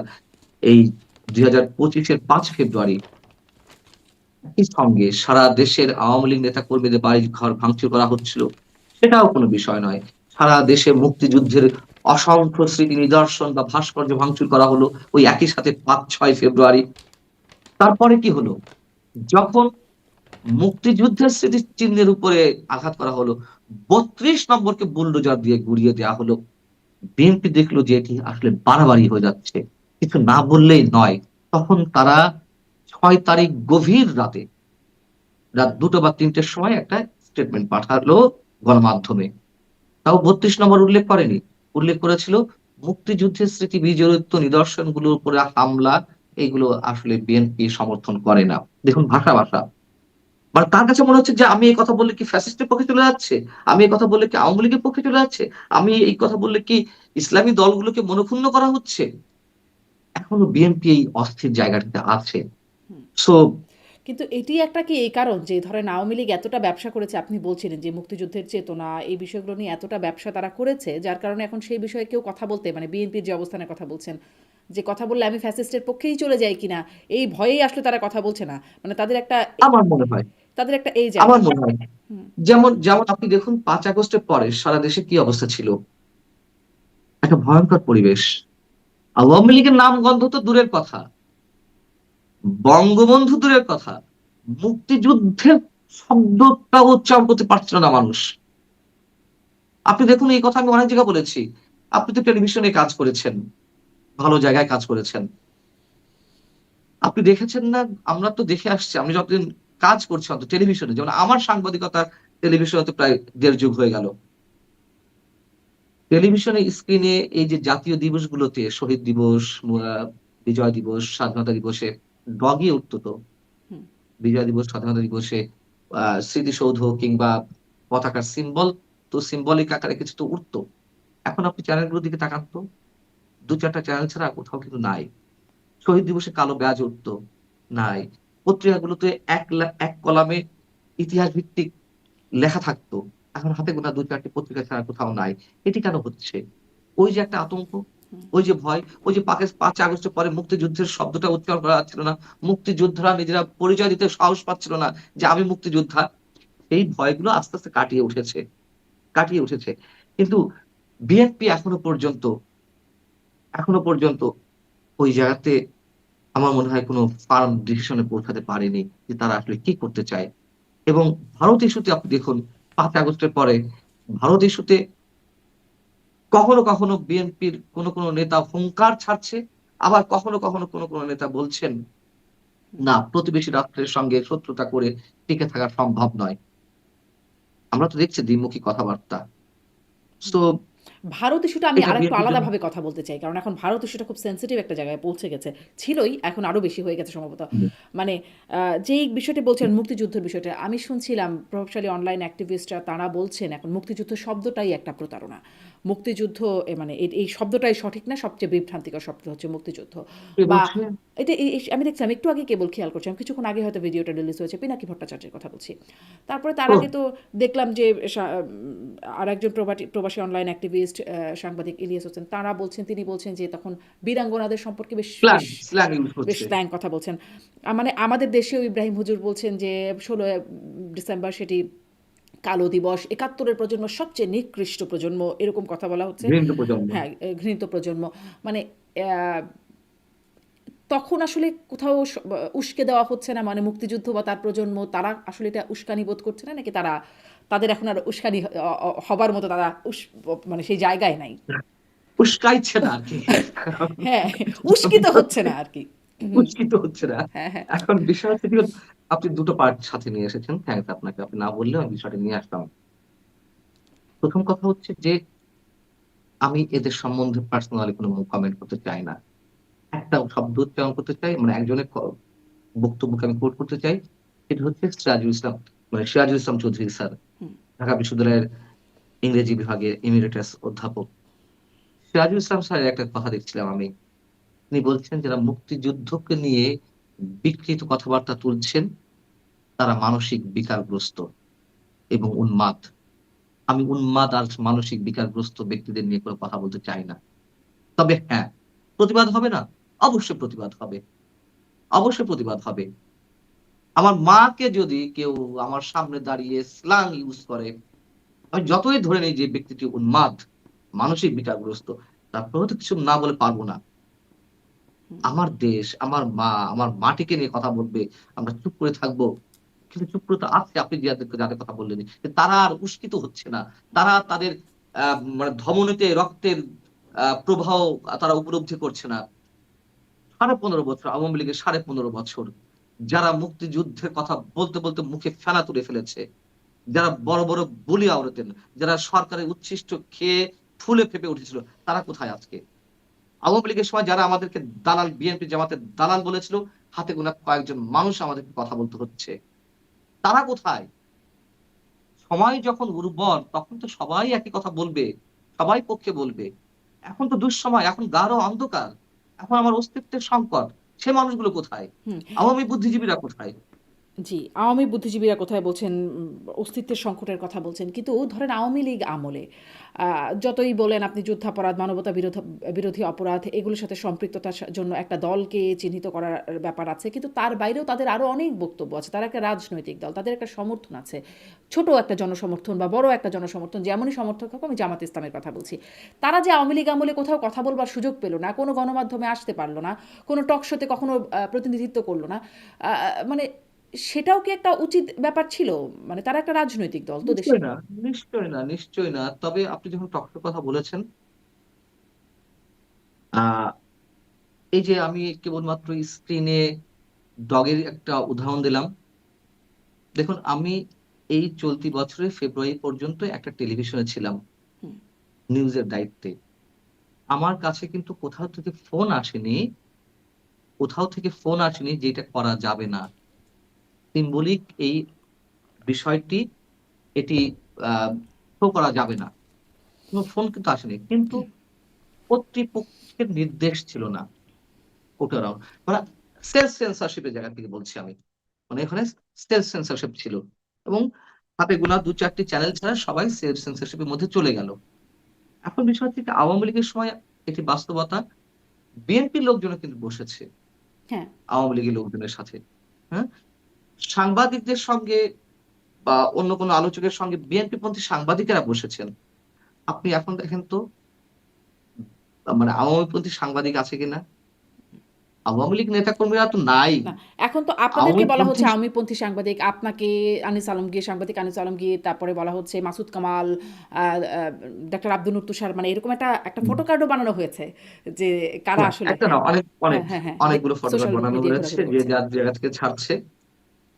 এই ২০২৫-এর ৫ ফেব্রুয়ারি, একই সঙ্গে সারা দেশের আওয়ামী লীগ নেতা কর্মীদের বাড়ি ঘর ভাঙচুর করা হচ্ছিল, সেটাও কোনো বিষয় নয়। সারা দেশে মুক্তিযুদ্ধের অসংখ্য স্মৃতি নিদর্শন বা ভাস্কর্য ভাঙচুর করা হলো ওই একই সাথে ৫-৬ ফেব্রুয়ারি। তারপরে কি হলো, যখন মুক্তিযুদ্ধের স্মৃতিচিহ্নের উপরে আঘাত করা হলো, ৩২ নম্বরকে বুলডোজার দিয়ে গুড়িয়ে দেওয়া হলো। বিএনপি দেখলো যে এটি আসলে বাড়াবাড়ি হয়ে যাচ্ছে, কিছু না বললেই নয়। তখন তারা ৬ তারিখ গভীর রাতে, রাত ২টা বা ৩টের সময় একটা স্টেটমেন্ট পাঠালো গণমাধ্যমে। তাও ৩২ নম্বর উল্লেখ করেনি, উল্লেখ করেছিল মুক্তিযুদ্ধের স্মৃতি বিজড়িত নিদর্শনগুলোর উপরে হামলা, এগুলো আসলে বিএনপি সমর্থন করে না। দেখুন ভাষা, মানে তার কাছে মনে হচ্ছে যে আমি এই কথা বললে কি ফ্যাসিস্টের পক্ষে চলে যাচ্ছে, আমি এই কথা বললে কি আওয়ামী লীগের পক্ষে চলে যাচ্ছে, আমি এই কথা বললে কি ইসলামী দলগুলোকে মনক্ষুণ্ণ করা হচ্ছে। এখনো বিএনপি এই অস্থির জায়গাটাতে আছে। সো
কিন্তু এটি একটা কি এই কারণ যে ধরেন আওয়ামী লীগ এতটা ব্যবসা করেছে, আপনি বলছিলেন যে মুক্তিযুদ্ধের চেতনা এই বিষয়গুলো নিয়ে এতটা ব্যবসা তারা করেছে, যার কারণে এখন সেই বিষয়ে কেউ কথা বলতে, মানে বিএনপির যে অবস্থানের কথা বলছেন, যে কথা বললে আমি ফ্যাসিস্টের পক্ষেই চলে যাই কিনা এই ভয়েই আসলে তারা কথা বলছে না, মানে তাদের একটা
আমার মনে হয়
তাদের একটা এই
আমার
জায়গা।
মনে হয়
হুম।
যেমন যেমন আপনি দেখুন 5 আগস্টের পরে সারা দেশে কি অবস্থা ছিল, একটা ভয়ঙ্কর পরিবেশ। আওয়ামী লীগের নাম গন্ধ তো দূরের কথা, বঙ্গবন্ধু দূরের কথা, মুক্তিযুদ্ধের শব্দটা উচ্চারণ করতে পারছিল না মানুষ। আপনি দেখুন, এই কথা আমি অনেক জায়গায় বলেছি। আপনি তো টেলিভিশনে কাজ করেছেন, ভালো জায়গায় কাজ করেছেন, আপনি দেখেছেন না? আমরা তো দেখে আসছি, আমি যতদিন কাজ করছি অন্তত টেলিভিশনে, যেমন আমার সাংবাদিকতা টেলিভিশনে তো প্রায় 1.5 যুগ হয়ে গেল। টেলিভিশনের স্ক্রিনে এই যে জাতীয় দিবসগুলোতে শহীদ দিবস, বিজয় দিবস, স্বাধীনতা দিবসে ডগিয়ে উঠতো তো।
হুম।
বিজয় দিবস, স্বাধীনতা দিবসে স্মৃতিসৌধ কিংবা পতাকার সিম্বল, তো সিম্বলিক আকারে কিছু তো উঠতো। এখন আপনি চ্যানেলগুলোর দিকে তাকান তো, 2-4টা চ্যানেল ছাড়া কোথাও কিন্তু নাই। শহীদ দিবসে কালো ব্যাজ উঠতো, নাই। পত্রিকাগুলোতে এক কলামে ইতিহাস ভিত্তিক লেখা থাকতো। এখন হাতে গোনা 2-4টি পত্রিকা ছাড়া কোথাও নাই। এটি কেন হচ্ছে? ওই যে একটা আতঙ্ক, ওই যে ভয়, ওই যে 5 আগস্টের পরে মুক্তিযুদ্ধের শব্দটা উচ্চারণ করা যাচ্ছিল না। মুক্তিযোদ্ধারা নিজেরা পরিচয় দিতে সাহস পাচ্ছিল না যে আমি মুক্তিযোদ্ধা। এই ভয়গুলো আস্তে, আস্তে কাটিয়ে উঠেছে। কিন্তু বিএনপি এখনো পর্যন্ত ওই জায়গাতে আমার মনে হয় কোনো ফার্ম ডিসিশন এ পৌঁছাতে পারেনি যে তারা আসলে কি করতে চায়। এবং ভারত ইস্যুতে আপনি দেখুন, 5 আগস্টের পরে ভারত ইস্যুতে কখনো বিএনপির কোনো নেতা হুঙ্কার ছাড়ছে, আবার কখনো নেতা বলছেন, না প্রতিবেশী রাষ্ট্রের সঙ্গে শত্রুতা করে টিকে থাকা সম্ভব নয়। আমরা তো দেখছি দ্বিমুখী কথাবার্তা। সো
ভারত ইস্যুটা আমি
এটা
আরেকটু
বিএনপির জন্য
আলাদাভাবে কথা বলতে চাই। কারণ এখন ভারত ইস্যুটা খুব সেনসিটিভ একটা জায়গায় পৌঁছে গেছে। ছিলই, এখন আরো বেশি হয়ে গেছে সম্ভবত।
হুম,
মানে যেই বিষয়টি বলছেন মুক্তিযুদ্ধের বিষয়টা, আমি শুনছিলাম প্রভাবশালী অনলাইন অ্যাক্টিভিস্টরা তারা বলছেন এখন মুক্তিযুদ্ধ শব্দটাই একটা প্রতারণা। মুক্তিযুদ্ধ মানে এই শব্দটাই সঠিক না, সবচেয়ে বিভ্রান্তিকর শব্দ হচ্ছে মুক্তিযুদ্ধ।
কে
বা
বলছে?
এটা আমি দেখছিলাম একটু আগে কেবল খেয়াল করছিলাম, কিছুক্ষণ আগে হয়তো ভিডিওটা রিলিজ হয়েছে, পিনাকি ভট্টাচার্যের কথা বলছি। তারপরে তার
ওহ!
আগে তো দেখলাম যে আরেকজন প্রবাসী অনলাইন অ্যাক্টিভিস্ট সাংবাদিক ইলিয়াস হোসেন তিনি বলছেন যে তখন বীরাঙ্গনাদের সম্পর্কে বেশ বেশ
স্ল্যাং ইউজ
বেশ
হচ্ছে।
স্ল্যাং কথা বলছেন। মানে আমাদের দেশেও ইব্রাহিম হুজুর বলছেন যে 16 ডিসেম্বর সেটি কালো দিবস, 71-এর প্রজন্ম সবচেয়ে নিকৃষ্ট প্রজন্ম, এরকম কথা বলা হচ্ছে।
ঘৃণিত প্রজন্ম।
হ্যাঁ, ঘৃণিত প্রজন্ম। মানে আহ, তখন আসলে কোথাও উস্কে দেওয়া হচ্ছে না, মানে মুক্তিযুদ্ধ বা তার প্রজন্ম তারা আসলে এটা উস্কানি বোধ করছে না, নাকি তাদের এখন আর উস্কানি হবার মতো তারা মানে সেই জায়গায় নাই।
উস্কাইছে না আরকি।
হ্যাঁ, উস্কিত হচ্ছে না আর কি। হুম।
উস্কিত হচ্ছে না।
হ্যাঁ, হ্যাঁ।
এখন বিষয় হচ্ছে কি, আপনি ২ টো পার্ট সাথে নিয়ে এসেছেন। থ্যাংকস আপনাকে। আপনি না বললেও আমি বিষয়টা নিয়ে আসতাম। ১ম কথা হচ্ছে যে আমি এদের সম্বন্ধে পার্সোনালি কোনো কমেন্ট করতে চাই না। একটা শব্দ উচ্চারণ করতে চাই, মানে একজনের বক্তব্যকে আমি কোট করতে চাই। সেটা হচ্ছে সিরাজুল ইসলাম চৌধুরী স্যার,
হুম।
ঢাকা বিশ্ববিদ্যালয়ের ইংরেজি বিভাগের এমিরেটাস অধ্যাপক। সিরাজুল ইসলাম স্যারের একটা কথা দেখছিলাম আমি। তিনি বলছেন, যারা মুক্তিযুদ্ধকে নিয়ে বিকৃত কথাবার্তা তুলছেন তারা মানসিক বিকারগ্রস্ত এবং উন্মাদ। আমি উন্মাদ আর মানসিক বিকারগ্রস্ত ব্যক্তিদের নিয়ে কোনো কথা বলতে চাই না। তবে হ্যাঁ, প্রতিবাদ হবে না? অবশ্যই প্রতিবাদ হবে। অবশ্যই প্রতিবাদ হবে। আমার মাকে যদি কেউ আমার সামনে দাঁড়িয়ে স্ল্যাং ইউজ করে, আমি যতই ধরে নেই যে ব্যক্তিটি উন্মাদ, মানসিক বিকারগ্রস্ত, তারপরেও তো কিছু না বলে পারব না। আমার দেশ, আমার মা, আমার মাটিকে নিয়ে কথা বলবে, আমরা চুপ করে থাকবো। কিন্তু চুপ করে তো আছে, আপনি যাদের কথা বললেন। যে তারা আর উস্কিত হচ্ছে না। তারা তাদের আ মানে ধমনীতে রক্তের প্রবাহ তারা উপলব্ধি করছে না। 15.5 বছর আওয়ামী লীগের 15.5 বছর যারা মুক্তিযুদ্ধের কথা বলতে মুখে ফেনা তুলে ফেলেছে। যারা বড় বুলি আওড়াতেন, যারা সরকারের উচ্ছিষ্ট খেয়ে ফুলে ফেঁপে উঠেছিল, তারা কোথায় আজকে? আওয়ামী লীগের সময় যারা আমাদেরকে দালাল, বিএনপি জামাতের দালাল বলেছিল, হাতে গোনা কয়েকজন মানুষ আমাদেরকে কথা বলতে হচ্ছে। তারা কোথায়? সময় যখন উর্বর তখন তো সবাই একই কথা বলবে। সবাই পক্ষে বলবে। এখন তো দুঃসময়, এখন গাঢ় অন্ধকার। এখন আমার অস্তিত্বের সংকট। সে মানুষগুলো কোথায়?
হুম।
আওয়ামী বুদ্ধিজীবীরা কোথায়?
জি, আওয়ামী বুদ্ধিজীবীরা কোথায় বলছেন অস্তিত্বের সংকটের কথা বলছেন। কিন্তু ধরেন আওয়ামী লীগ আমলে যতই বলেন আপনি যুদ্ধাপরাধ, মানবতা বিরোধী অপরাধ এগুলোর সাথে সম্পৃক্ততার জন্য একটা দলকে চিহ্নিত করার ব্যাপার আছে। কিন্তু তার বাইরেও তাদের আরও অনেক বক্তব্য আছে। তারা একটা রাজনৈতিক দল। তাদের একটা সমর্থন আছে। ছোট একটা জনসমর্থন বা বড় একটা জনসমর্থন যেমনই সমর্থক হোক, আমি জামাত ইসলামের কথা বলছি। তারা যে আওয়ামী লীগ আমলে কোথাও কথা বলবার সুযোগ পেল না, কোনো গণমাধ্যমে আসতে পারল না, কোনো টক শোতে কখনো প্রতিনিধিত্ব করলো না। মানে সেটাও কি একটা উচিত ব্যাপার ছিল? মানে তারা একটা রাজনৈতিক দল তো দেশে।
নিশ্চয়ই না, নিশ্চয়ই না, নিশ্চয়ই না। তবে আপনি যখন টকশোর কথা বলেছেন, আহ এই যে আমি কেবলমাত্র স্ক্রিনে ডগের একটা উদাহরণ দিলাম। দেখুন, আমি এই চলতি বছরের ফেব্রুয়ারি পর্যন্ত একটা টেলিভিশনে ছিলাম,
হুম,
নিউজের দায়িত্বে। আমার কাছে কিন্তু কোথাও থেকে ফোন আসেনি যে এটা করা যাবে না। সিম্বলিক এই বিষয়টি, এটি শো করা যাবে না, কোনো ফোন কিন্তু আসেনি। কিন্তু কর্তৃপক্ষের নির্দেশ ছিল না। ওটারাও মানে সেলফ সেন্সরশিপের জায়গা থেকে বলছি আমি। মানে এখানে সেলফ সেন্সরশিপ ছিল, এবং হাতে গোনা দু চারটি চ্যানেল ছাড়া সবাই সেলফ সেন্সরশিপের মধ্যে চলে গেল। এখন বিষয় থেকে আওয়ামী লীগের সময় এটি বাস্তবতা। বিএনপির লোকজন কিন্তু বসেছে
হ্যাঁ।
আওয়ামী লীগের লোকজনের সাথে। হ্যাঁ, সাংবাদিকদের সঙ্গে বা অন্য কোনো আলোচকের সঙ্গে বিএনপি পন্থী সাংবাদিকেরা বসেছেন। আপনি এখন দেখেন তো, মানে আওয়ামী পন্থী সাংবাদিক আছে কিনা? আওয়ামী লীগ নেতাকর্মীরা তো নাই।
না, এখন তো আপনাদেরকে
আওয়ামী
বলা
পন্থী
হচ্ছে আওয়ামীপন্থী সাংবাদিক, আপনাকে আনিস আলমগীর, সাংবাদিক আনিস আলমগীর, তারপরে বলা হচ্ছে মাসুদ কামাল, ডক্টর আব্দুল নূর তুষার, মানে এরকম একটা ফটো কার্ডও বানানো হয়েছে যে কারা
না,
আসলে।
একটা না,
হ্যাঁ,
অনেক অনেক
হ্যাঁ, হ্যাঁ, হ্যাঁ,
অনেকগুলো ফটোগ্রাফ
সোশ্যাল
বানানো
মিডিয়ায়
হয়েছে,
ঘোরাঘুরি
যে
করছে।
যার জায়গা থেকে ছাড়ছে।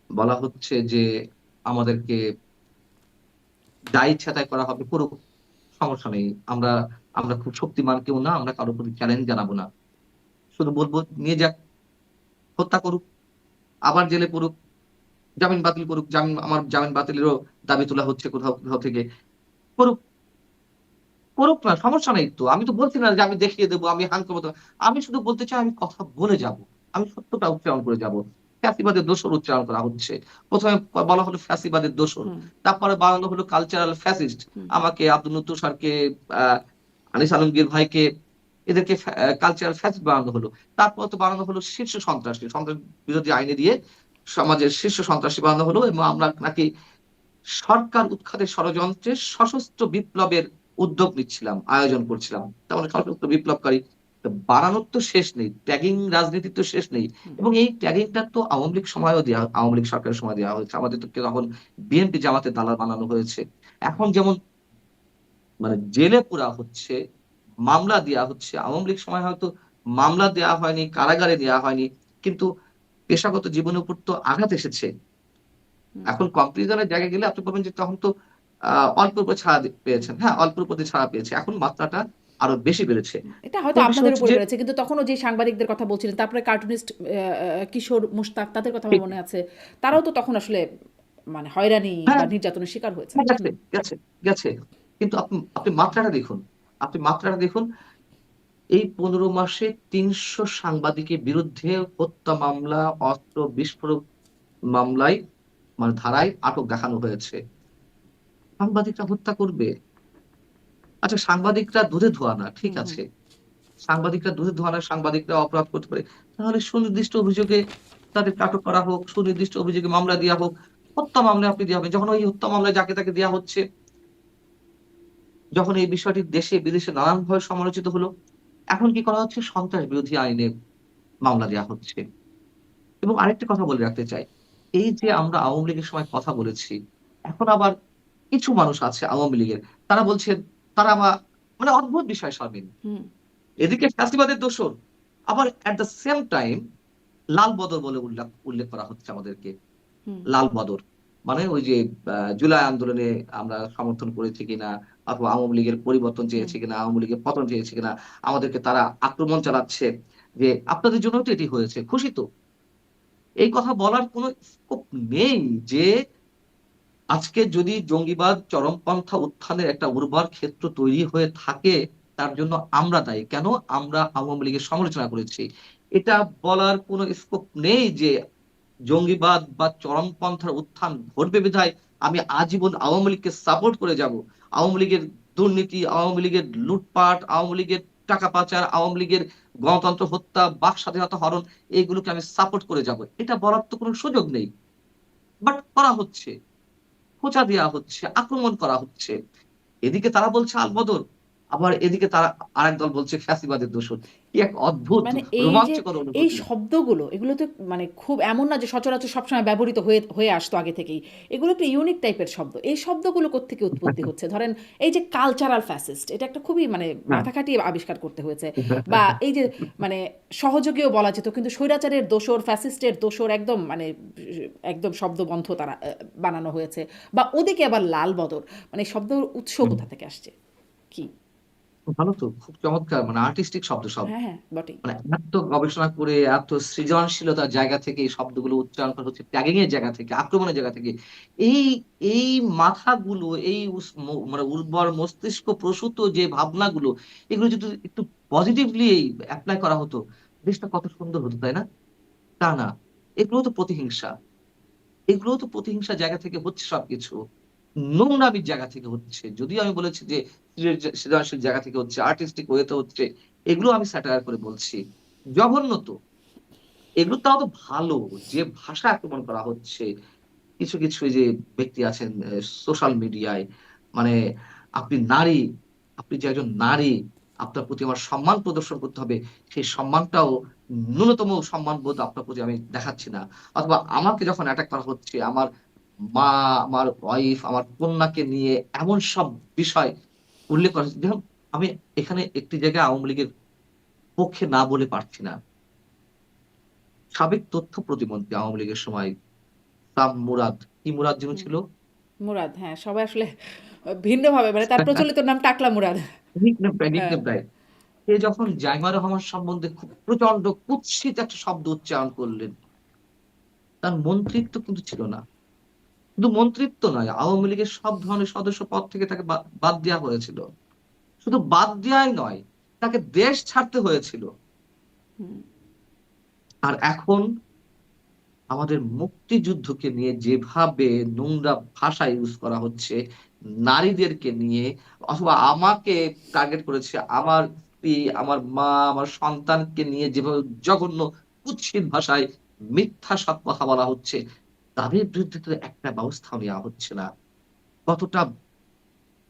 বলা হচ্ছে যে আমাদেরকে যা ইচ্ছা তাই করা হবে, করুক, সমস্যা নেই। আমরা আমরা খুব শক্তিমান কেউ না, আমরা কারোর প্রতি চ্যালেঞ্জ জানাবো না। শুধু বলবো নিয়ে যাক, হত্যা করুক, আবার জেলে পড়ুক, জামিন বাতিল করুক, আমার জামিন বাতিলেরও দাবি তোলা হচ্ছে কোথাও কোথাও থেকে। করুক, করুক না, সমস্যা নেই তো। আমি তো বলছি না যে আমি দেখিয়ে দেবো, আমি হান করবো। আমি শুধু বলতে চাই, আমি কথা বলে যাব, আমি সত্যটা উচ্চারণ করে যাব। ফ্যাসিবাদের দোষর উচ্চারণ করা হচ্ছে। প্রথমে বলা হলো ফ্যাসিবাদের দোষর,
হুম,
তারপরে বানানো হলো কালচারাল ফ্যাসিস্ট।
হুম,
আমাকে, আব্দুল নূর তুষারকে, আহ আনিস আলমগীর ভাইকে, এদেরকে কালচারাল ফ্যাসিস্ট বানানো হলো। তারপর তো বানানো হলো শীর্ষ সন্ত্রাসী, সন্ত্রাস বিরোধী আইনে দিয়ে সমাজের শীর্ষ সন্ত্রাসী বানানো হলো, এবং আমরা নাকি সরকার উৎখাতের ষড়যন্ত্রে সশস্ত্র বিপ্লবের উদ্যোগ নিচ্ছিলাম, আয়োজন করছিলাম। তার মানে সশস্ত্র বিপ্লবকারী। তো বাড়ানোর তো শেষ নেই, ট্যাগিং রাজনীতির তো শেষ নেই।
হুম,
এবং এই ট্যাগিংটা তো আওয়ামী লীগ সময়ও দেওয়া, আওয়ামী লীগ সরকারের সময় দেওয়া হয়েছে। আমাদের তো তখন বিএনপি জামাতের দালাল বানানো হয়েছে। এখন যেমন মানে জেলে পুরা হচ্ছে, মামলা দেওয়া হচ্ছে, আওয়ামী লীগ সময় হয়তো মামলা দেওয়া হয়নি, কারাগারে দেওয়া হয়নি, কিন্তু পেশাগত জীবনের উপর তো আঘাত এসেছে।
হুম।
এখন কম্পারিজনের জায়গায় গেলে আপনি বলবেন যে তখন তো অল্প উপর ছাড়া পেয়েছেন। হ্যাঁ, অল্প উপর ছাড়া পেয়েছে, এখন মাত্রাটা আরো বেশি বেড়েছে।
এটা হয়তো
এখন বিষয়
আপনাদের
হচ্ছে
উপরে
যে
বেড়েছে, কিন্তু তখনও যে সাংবাদিকদের কথা বলছিলেন, তারপরে কার্টুনিস্ট কিশোর মুশতাক, তাদের কথা আমার
ঠিক,
মনে আছে। তারাও তো তখন আসলে মানে হয়রানি বা
হ্যাঁ,
নির্যাতনের শিকার হয়েছে।
হ্যাঁ, গেছে
হুম,
গেছে গেছে। কিন্তু আপনি আপনি মাত্রাটা দেখুন, আপনি মাত্রাটা দেখুন। এই 15 মাসে 300 সাংবাদিকের বিরুদ্ধে হত্যা মামলা, অস্ত্র বিস্ফোরক মামলায়, মানে ধারায় আটক দেখানো হয়েছে। সাংবাদিকরা হত্যা করবে? আচ্ছা, সাংবাদিকরা দুধে ধোয়া না, ঠিক
হুম, হুম,
আছে। সাংবাদিকরা দুধে ধোয়া না, সাংবাদিকরা অপরাধ করতে পারে। তাহলে সুনির্দিষ্ট অভিযোগে তাদেরকে আটক করা হোক, সুনির্দিষ্ট অভিযোগে মামলা দেওয়া হোক। হত্যা মামলায় আপনি দেওয়া হবে, যখন ওই হত্যা মামলায় যাকে তাকে দেওয়া হচ্ছে, যখন এই বিষয়টি দেশে বিদেশে নানানভাবে সমালোচিত হলো, এখন কি করা হচ্ছে? সন্ত্রাস বিরোধী আইনে মামলা দেওয়া হচ্ছে। এবং আরেকটা কথা বলে রাখতে চাই, এই যে আমরা আওয়ামী লীগের সময় কথা বলেছি, এখন আবার কিছু মানুষ আছে আওয়ামী লীগের, তারা বলছেন, তারা আবার মানে অদ্ভুত বিষয় শারমিন,
হুম,
এদিকে ফ্যাসিবাদের দোষর, আবার এট দ্য সেম টাইম লাল বদর বলে উল্লেখ উল্লেখ করা হচ্ছে আমাদেরকে।
হুম,
লাল বদর মানে ওই যে জুলাই আন্দোলনে আমরা সমর্থন করেছি কিনা, অথবা আওয়ামী লীগের পরিবর্তন
হুম।
চেয়েছে কিনা, আওয়ামী লীগের পতন চেয়েছে কিনা, আমাদেরকে তারা আক্রমণ চালাচ্ছে, যে আপনাদের জন্য তো এটি হয়েছে, খুশি তো? এই কথা বলার কোনো স্কোপ নেই যে আজকে যদি জঙ্গিবাদ চরমপন্থা উত্থানের একটা উর্বর ক্ষেত্র তৈরি হয়ে থাকে, তার জন্য আমরা দায়ী কেন? আমরা আওয়ামী লীগের সমালোচনা করেছি, এটা বলার কোনো স্কোপ নেই যে জঙ্গিবাদ বা চরমপন্থার উত্থান ঘটবে বিধায় আমি আজীবন আওয়ামী লীগকে সাপোর্ট করে যাব। আওয়ামী লীগের দুর্নীতি, আওয়ামী লীগের লুটপাট, আওয়ামী লীগের টাকা পাচার, আওয়ামী লীগের গণতন্ত্র হত্যা, বাক স্বাধীনতা হরণ, এইগুলোকে আমি সাপোর্ট করে যাব, এটা বলার তো কোনো সুযোগ নেই। বাট করা হচ্ছে, খোঁচা দেওয়া হচ্ছে, আক্রমণ করা হচ্ছে। এদিকে তারা বলছে আলবদর, আবার এদিকে তারা আরেক দল বলছে ফ্যাসিবাদের দোসর। কি এক অদ্ভুত
মানে এই যে
রোমাঞ্চকর
এই
অনুভূতি।
শব্দগুলো এগুলো তো মানে খুব এমন না যে সচরাচর সবসময় ব্যবহৃত হয়ে হয়ে আসতো আগে থেকেই। এগুলো একটু ইউনিক টাইপের শব্দ। এই শব্দগুলো কোত্থেকে উৎপত্তি হচ্ছে? ধরেন এই যে কালচারাল ফ্যাসিস্ট, এটা একটা খুবই মানে
হ্যাঁ।
মাথা খাটিয়ে আবিষ্কার করতে হয়েছে। বা এই যে মানে সহযোগীও বলা যেত, কিন্তু স্বৈরাচারের দোসর, ফ্যাসিস্টের দোসর একদম মানে একদম শব্দবন্ধ তারা বানানো হয়েছে। বা ওদিকে আবার লাল বদর, মানে শব্দর উৎস
হুম,
কোথা থেকে আসছে? কি?
ভালো তো, খুব চমৎকার, মানে আর্টিস্টিক শব্দ সব।
হ্যাঁ, হ্যাঁ, বটেই।
মানে এত গবেষণা করে, এত সৃজনশীলতার জায়গা থেকে এই শব্দগুলো উচ্চারণ করা হচ্ছে, ট্যাগিং এর জায়গা থেকে, আক্রমণের জায়গা থেকে। এই এই মাথাগুলো, এই মানে উর্বর মস্তিষ্ক প্রসূত যে ভাবনাগুলো, এগুলো যদি একটু পজিটিভলি অ্যাপ্লাই করা হতো, দেশটা কত সুন্দর হতো, তাই না? তা না, এগুলো তো প্রতিহিংসা, এগুলো তো প্রতিহিংসার জায়গা থেকে হচ্ছে সবকিছু। নোংরামির জায়গা থেকে হচ্ছে। যদিও আমি বলেছি যে সৃজনশীল জায়গা থেকে হচ্ছে, আর্টিস্টিক ওয়েতে হচ্ছে। এগুলো আমি স্যাটায়ার করে বলছি। জঘন্য তো। এগুলো তাও তো ভালো, যে ভাষা আক্রমণ করা হচ্ছে। কিছু, কিছু এই যে ব্যক্তি আছেন সোশ্যাল মিডিয়ায়, মানে আপনি নারী, আপনি যে একজন নারী, আপনার প্রতি আমার সম্মান প্রদর্শন করতে হবে। সেই সম্মানটাও, ন্যূনতম সম্মানবোধ আপনার প্রতি আমি দেখাচ্ছি না। অথবা আমাকে যখন অ্যাটাক করা হচ্ছে, আমার মা, আমার ওয়াইফ, আমার কন্যাকে নিয়ে এমন সব বিষয় উল্লেখ করা হচ্ছে। দেখুন, আমি এখানে একটি জায়গায় আওয়ামী লীগের পক্ষে না বলে পারছি না। সাবেক তথ্য প্রতিমন্ত্রী আওয়ামী লীগের সময় সাম মুরাদ, কি মুরাদ যেন ছিল?
মুরাদ, হ্যাঁ, সবাই আসলে ভিন্নভাবে, মানে তার প্রচলিত নাম টাকলা মুরাদ। হ্যাঁ।
Nickname right. সে যখন জাইমা রহমান সম্বন্ধে খুব প্রচন্ড কুৎসিত একটা শব্দ উচ্চারণ করলেন, তার মন্ত্রিত্ব কিন্তু ছিল না। শুধু মন্ত্রিত্ব নয়, আওয়ামী লীগের সব ধরনের সদস্য পদ থেকে তাকে বাদ দেওয়া হয়েছিল। শুধু বাদ দেওয়াই নয়, তাকে দেশ ছাড়তে হয়েছিল। আর এখন আমাদের মুক্তিযুদ্ধকে নিয়ে যেভাবে নোংরা ভাষা ইউজ করা হচ্ছে, নারীদেরকে নিয়ে, অথবা আমাকে টার্গেট করেছে, আমার স্ত্রী, আমার মা, আমার সন্তানকে নিয়ে যেভাবে জঘন্য কুৎসিত ভাষায় মিথ্যা সব কথা বলা হচ্ছে, তাদের বিরুদ্ধে তো একটা ব্যবস্থাও নেওয়া হচ্ছে না। কতটা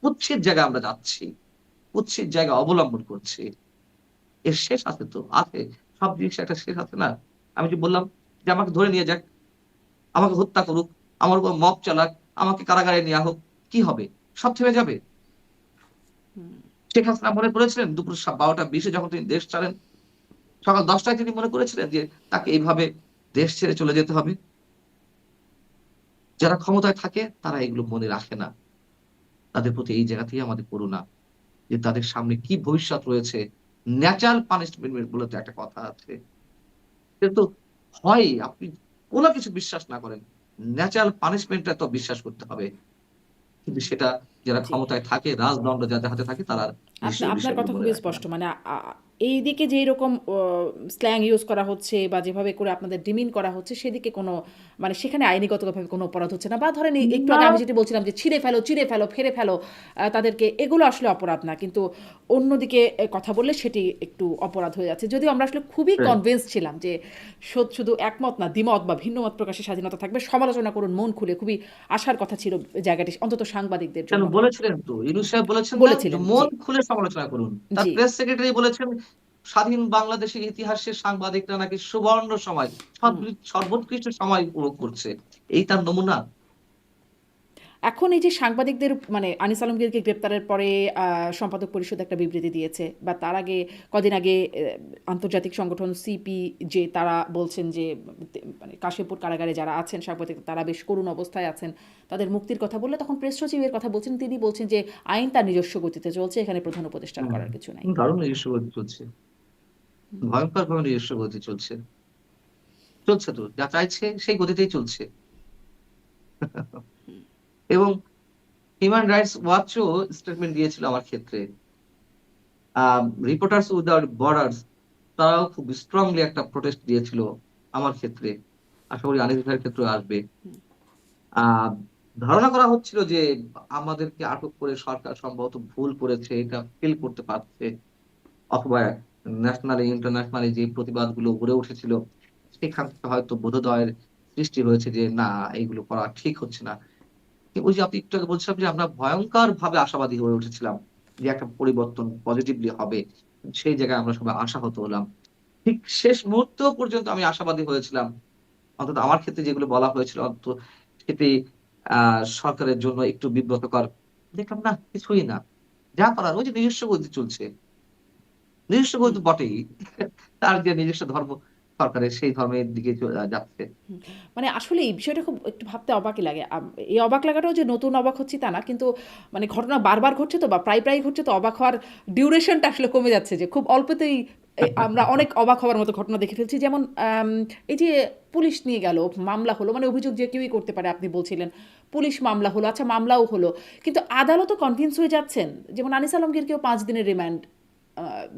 কুৎসিত জায়গায় আমরা যাচ্ছি, কুৎসিত জায়গা অবলম্বন করছি। এর শেষ আছে তো, আছে। সব জিনিসের একটা শেষ আছে না? আমি যে বললাম যে আমাকে ধরে নিয়ে যাক, আমাকে হত্যা করুক, আমার উপর মব চালাক, আমাকে কারাগারে নেওয়া হোক, কি হবে? সব থেমে যাবে? শেখ হাসিনা মনে করেছিলেন দুপুর 12টা 20-এ যখন তিনি দেশ ছাড়েন, সকাল 10টায় তিনি মনে করেছিলেন যে তাকে এইভাবে দেশ ছেড়ে চলে যেতে হবে? যারা ক্ষমতায় থাকে তারা এগুলো মনে রাখে না। তাদের প্রতি এই জায়গা থেকে আমাদের করুণা, যে তাদের সামনে কি ভবিষ্যৎ রয়েছে। ন্যাচারাল পানিশমেন্ট বলে তো একটা কথা আছে। সে তো হয়, আপনি কোন কিছু বিশ্বাস না করেন, ন্যাচারাল পানিশমেন্টটা তো বিশ্বাস করতে হবে। কিন্তু সেটা যারা
জি।
ক্ষমতায় থাকে, রাজদণ্ড যাদের হাতে থাকে, তারা নিশ্চয়ই এই
আপনার
বিষয়গুলো
কথা
মনে
খুবই
রাখে না।
স্পষ্ট। মানে এই দিকে যে এরকম স্ল্যাং ইউজ করা হচ্ছে বা যেভাবে করে আপনাদের ডিমিন করা হচ্ছে, সেদিকে কোনো মানে সেখানে আইনিগতভাবে কোনো অপরাধ হচ্ছে না। বা ধরেন একটু
না,
আগে আমি যেটা বলছিলাম যে ছিঁড়ে ফেলো, চিড়ে ফেলো, ফেরে ফেলো তাদেরকে, এগুলো আসলে অপরাধ না। কিন্তু অন্যদিকে কথা বললে সেটি একটু অপরাধ হয়ে যাচ্ছে। যদিও আমরা আসলে খুবই
রাইট।
কনভিন্স ছিলাম যে শুধু একমত না, দ্বিমত বা ভিন্ন মত প্রকাশের স্বাধীনতা থাকবে। সমালোচনা করুন মন খুলে, খুবই আশার কথা ছিল জায়গাটি, অন্তত সাংবাদিকদের
কেন
জন্য।
বলেছিলেন তো, ইউনূস সাহেব বলেছেন না যে
বলেছিলেন, জি।
মন খুলে সমালোচনা করুন। তার
জি।
প্রেস সেক্রেটারি বলেছেন স্বাধীন বাংলাদেশের ইতিহাসে সাংবাদিকরা নাকি সুবর্ণ সময়, সর্বোৎকৃষ্ট সময় উপভোগ করছে। এই তার নমুনা।
এখন এই যে সাংবাদিকদের মানে আনিস আলমগীরকে গ্রেপ্তারের পরে সম্পাদক পরিষদ একটা বিবৃতি দিয়েছে, বা তার আগে কদিন আগে আন্তর্জাতিক সংগঠন সিপি যে তারা বলছেন যে মানে কাশিমপুর কারাগারে যারা আছেন সাংবাদিক তারা বেশ করুণ অবস্থায় আছেন, তাদের মুক্তির কথা বললে তখন প্রেস সচিবের কথা বলছেন, তিনি বলছেন যে আইন তার নিজস্ব গতিতে চলছে, এখানে প্রধান উপদেষ্টার
হুম,
করার কিছু নাই।
দারুণ নিজস্ব গতি চলছে, ভয়ঙ্কর ভাবে নিজস্ব গতি চলছে। চলছে তো, যা চাইছে সেই গতিতেই চলছে। এবং হিউম্যান রাইটস ওয়াচও স্টেটমেন্ট দিয়েছিল আমার ক্ষেত্রে। রিপোর্টার্স উইদাউট বর্ডার্স, তারাও খুব স্ট্রংলি একটা প্রোটেস্ট দিয়েছিল আমার ক্ষেত্রে। আশা করি আনিস ভাইয়ের ক্ষেত্রে আসবে। আহ ধারণা করা হচ্ছিল যে আমাদেরকে আটক করে সরকার সম্ভবত ভুল করেছে, এটা ফিল করতে পারছে, অথবা ন্যাশনালি ইন্টারন্যাশনালি যে প্রতিবাদগুলো গড়ে উঠেছিল সেখান থেকে হয়তো বোধোদয়ের সৃষ্টি হয়েছে যে না, এইগুলো করা ঠিক হচ্ছে না। ওই যে আপনি একটু আগে বলছিলাম যে আমরা ভয়ংকর ভাবে আশাবাদী হয়ে উঠেছিলাম যে একটা পরিবর্তন পজিটিভলি হবে, সেই জায়গায় আমরা সবাই আশাহত হলাম। ঠিক শেষ মুহূর্ত পর্যন্ত আমি আশাবাদী হয়েছিলাম, অন্তত আমার ক্ষেত্রে যেগুলো বলা হয়েছিল অন্তত সেটি সরকারের জন্য একটু বিব্রতকর। দেখলাম না, কিছুই না, যা করার ওই যে নিজস্ব গতি চলছে, নিজস্ব গতি
হুম।
তো বটেই। তার যে নিজস্ব ধর্ম, সরকারের সেই ধর্মের দিকে যাচ্ছে।
মানে আসলে এই বিষয়টা খুব একটু ভাবতে অবাকই লাগে। এই অবাক লাগাটাও যে নতুন অবাক হচ্ছি তা না, কিন্তু মানে ঘটনা বারবার ঘটছে তো বা প্রায় প্রায় ঘটছে, তো অবাক হওয়ার ডিউরেশনটা আসলে কমে যাচ্ছে, যে খুব অল্পতেই আমরা অনেক অবাক হওয়ার মতো ঘটনা দেখে ফেলছি। যেমন এই যে পুলিশ নিয়ে গেল, মামলা হলো, মানে অভিযোগ যে কেউই করতে পারে, আপনি বলছিলেন পুলিশ মামলা হলো, আচ্ছা মামলাও হলো, কিন্তু আদালতও কনভিন্স হয়ে যাচ্ছেন। যেমন আনিস আলমগীরকেও 5 দিনের রিমান্ড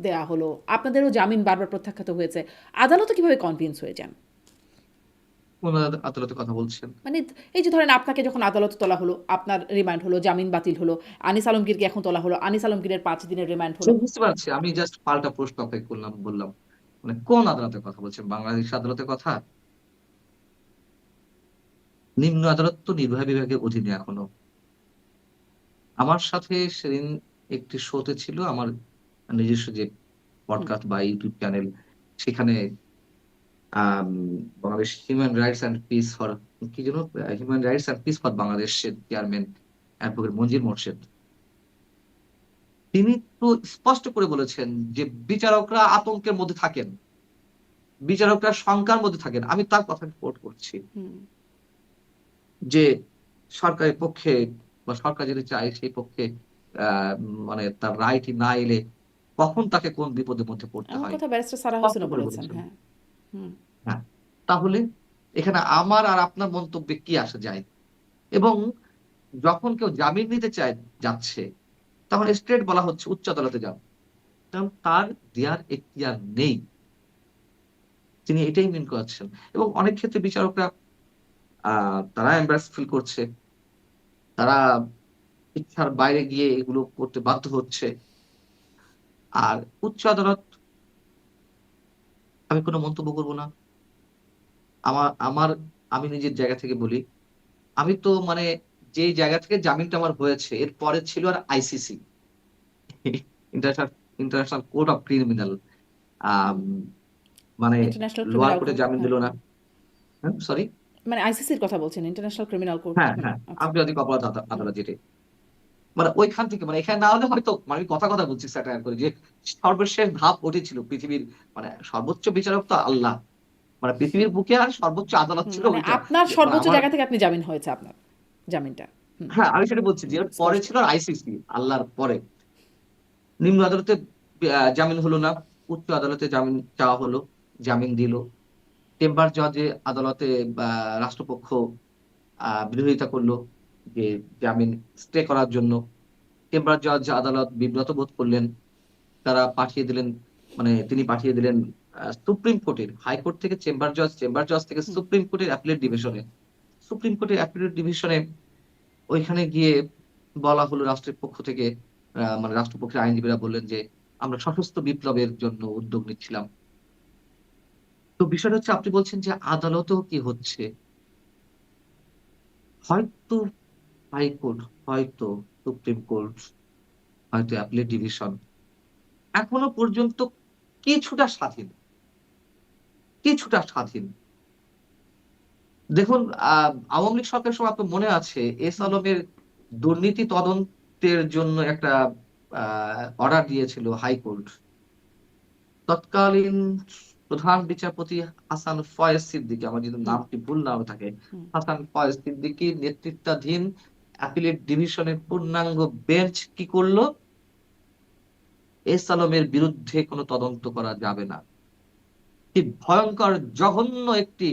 দেয়া হলো, আপনাদেরও জামিন বারবার প্রত্যাখ্যাত হয়েছে, আদালতও কিভাবে কনভিন্স হয়ে যান?
কোন আদালতে কথা বলছেন?
মানে এই যে ধরেন আপনাকে যখন আদালতে তোলা হলো, আপনার রিমান্ড হলো, জামিন বাতিল হলো, আনিস আলমগীরকে এখন তোলা হলো, আনিস আলমগীরের 5 দিনের রিমান্ড
সে
হলো।
বুঝতে পারছি, আমি জাস্ট পাল্টা প্রশ্ন আপনাকে করলাম, বললাম মানে কোন আদালতের কথা বলছেন? বাংলাদেশ আদালতের কথা? নিম্ন আদালত তো নির্বাহী বিভাগের অধীনে এখনো। আমার সাথে সেদিন একটি শোতে ছিল আমার নিজস্ব যে
হুম,
পডকাস্ট বা ইউটিউব চ্যানেল, সেখানে আম Bangladesh human rights and peace for, কি যেন? Human rights and peace for বাংলাদেশের চেয়ারম্যান অ্যাডভোকেট মনজির মোরশেদ, তিনি তো স্পষ্ট করে বলেছেন যে বিচারকরা আতঙ্কের মধ্যে থাকেন, বিচারকরা শঙ্কার মধ্যে থাকেন। আমি তার কথা কোট করছি
হুম।
যে সরকারের পক্ষে বা সরকার যদি চায় সেই পক্ষে মানে তার রায়টি না এলে কখন তাকে কোন বিপদের মধ্যে পড়তে
এমন
হয়
কথা ব্যারিস্টার সারা
স্পষ্ট
হোসেনও
করে
বলেছেন,
বলেছেন।
হ্যাঁ। হুম,
হ্যাঁ, তাহলে এখানে আমার আর আপনার মন্তব্যে কি আসে যায়? এবং যখন কেউ জামিন নিতে যাচ্ছে, তখন স্ট্রেইট বলা হচ্ছে উচ্চ আদালতে যান। কারণ তার দেয়ার এখতিয়ার নেই। তিনি এটাই মিন করাচ্ছেন। এবং অনেক ক্ষেত্রে বিচারকরা তারা এম্বারাসড ফিল করছে। তারা ইচ্ছার বাইরে গিয়ে এগুলো করতে বাধ্য হচ্ছে। আর উচ্চ আদালত, আমি কোন মন্তব্য করব না। আমার আমার আমি নিজের জায়গা থেকে বলি, আমি তো মানে যেই জায়গা থেকে জামিনটা আমার হয়েছে এর পরে ছিল আর ICC, international international court of criminal. আম
হুম।
মানে
ইন্টারন্যাশনাল
লোয়ার
ক্রিমিনাল
কোর্টে
কোর্ট,
জামিন
হ্যাঁ।
দিল না। হ্যাঁ, সরি।
মানে আইসিসির কথা বলছেন, ইন্টারন্যাশনাল ক্রিমিনাল কোর্ট,
হ্যাঁ,
মানে
হ্যাঁ।
আচ্ছা।
আন্তর্জাতিক অপরাধ
হুম,
আদালত যেটাই। মানে ঐখান থেকে, মানে এখানে না হলে হয়তো, মানে আমি কথা বলছি স্যাটায়ার করে যে সর্বশেষ ধাপ ওঠে ছিল পৃথিবীর, মানে সর্বোচ্চ বিচারক তো আল্লাহ। মানে পৃথিবীর বুকে আর সর্বোচ্চ আদালত
হুম।
ছিল
মানে
ওইটা।
আপনার
মানে
সর্বোচ্চ
আমার,
জায়গা থেকে আপনি জামিন হয়েছে, আপনার জামিনটা। হুম,
হ্যাঁ, আমি সেটা বলছি যে
হুম,
এর পরে
স্পষ্ট।
ছিল আর আইসিসি, আল্লাহর পরে। নিম্ন আদালতে জামিন হলো না, উচ্চ আদালতে জামিন চাওয়া হলো, জামিন দিল। চেম্বার জজে আদালতে বা রাষ্ট্রপক্ষ বিরোধিতা করলো যে জামিন স্টে করার জন্য। চেম্বার জজ আদালত বিব্রত বোধ করলেন, তারা পাঠিয়ে দিলেন, মানে তিনি পাঠিয়ে দিলেন সুপ্রিম কোর্টের, হাইকোর্ট থেকে চেম্বার জজ, চেম্বার জজ থেকে
হুম,
সুপ্রিম কোর্টের অ্যাপিলেট ডিভিশনে। সুপ্রিম কোর্টের অ্যাপিলেট ডিভিশনে ওইখানে গিয়ে বলা হলো রাষ্ট্রের পক্ষ থেকে, মানে রাষ্ট্রপক্ষের আইনজীবীরা বললেন যে আমরা সশস্ত্র বিপ্লবের জন্য উদ্যোগ নিচ্ছিলাম। তো বিষয়টা হচ্ছে, আপনি বলছেন যে আদালতেও কি হচ্ছে, হয়তো হাইকোর্ট, হয়তো সুপ্রিম কোর্ট, হয়তো অ্যাপিলেট ডিভিশন এখনো পর্যন্ত কিছুটা স্বাধীন, কিছুটা স্বাধীন। দেখুন, আওয়ামী লীগ সরকারের সময় আপনার মনে আছে এস
হুম,
আলমের দুর্নীতি তদন্তের জন্য একটা অর্ডার দিয়েছিল হাইকোর্ট। তৎকালীন প্রধান বিচারপতি হাসান ফয়েজ সিদ্দিকী, আমার যদি
হুম,
নামটি ভুল না হয়ে থাকে,
হুম,
হাসান ফয়েজ সিদ্দিকী নেতৃত্বাধীন অ্যাপিলেট ডিভিশনের পূর্ণাঙ্গ বেঞ্চ কি করলো? এস আলমের বিরুদ্ধে কোনো তদন্ত করা যাবে না। কি ভয়ঙ্কর জঘন্য একটি,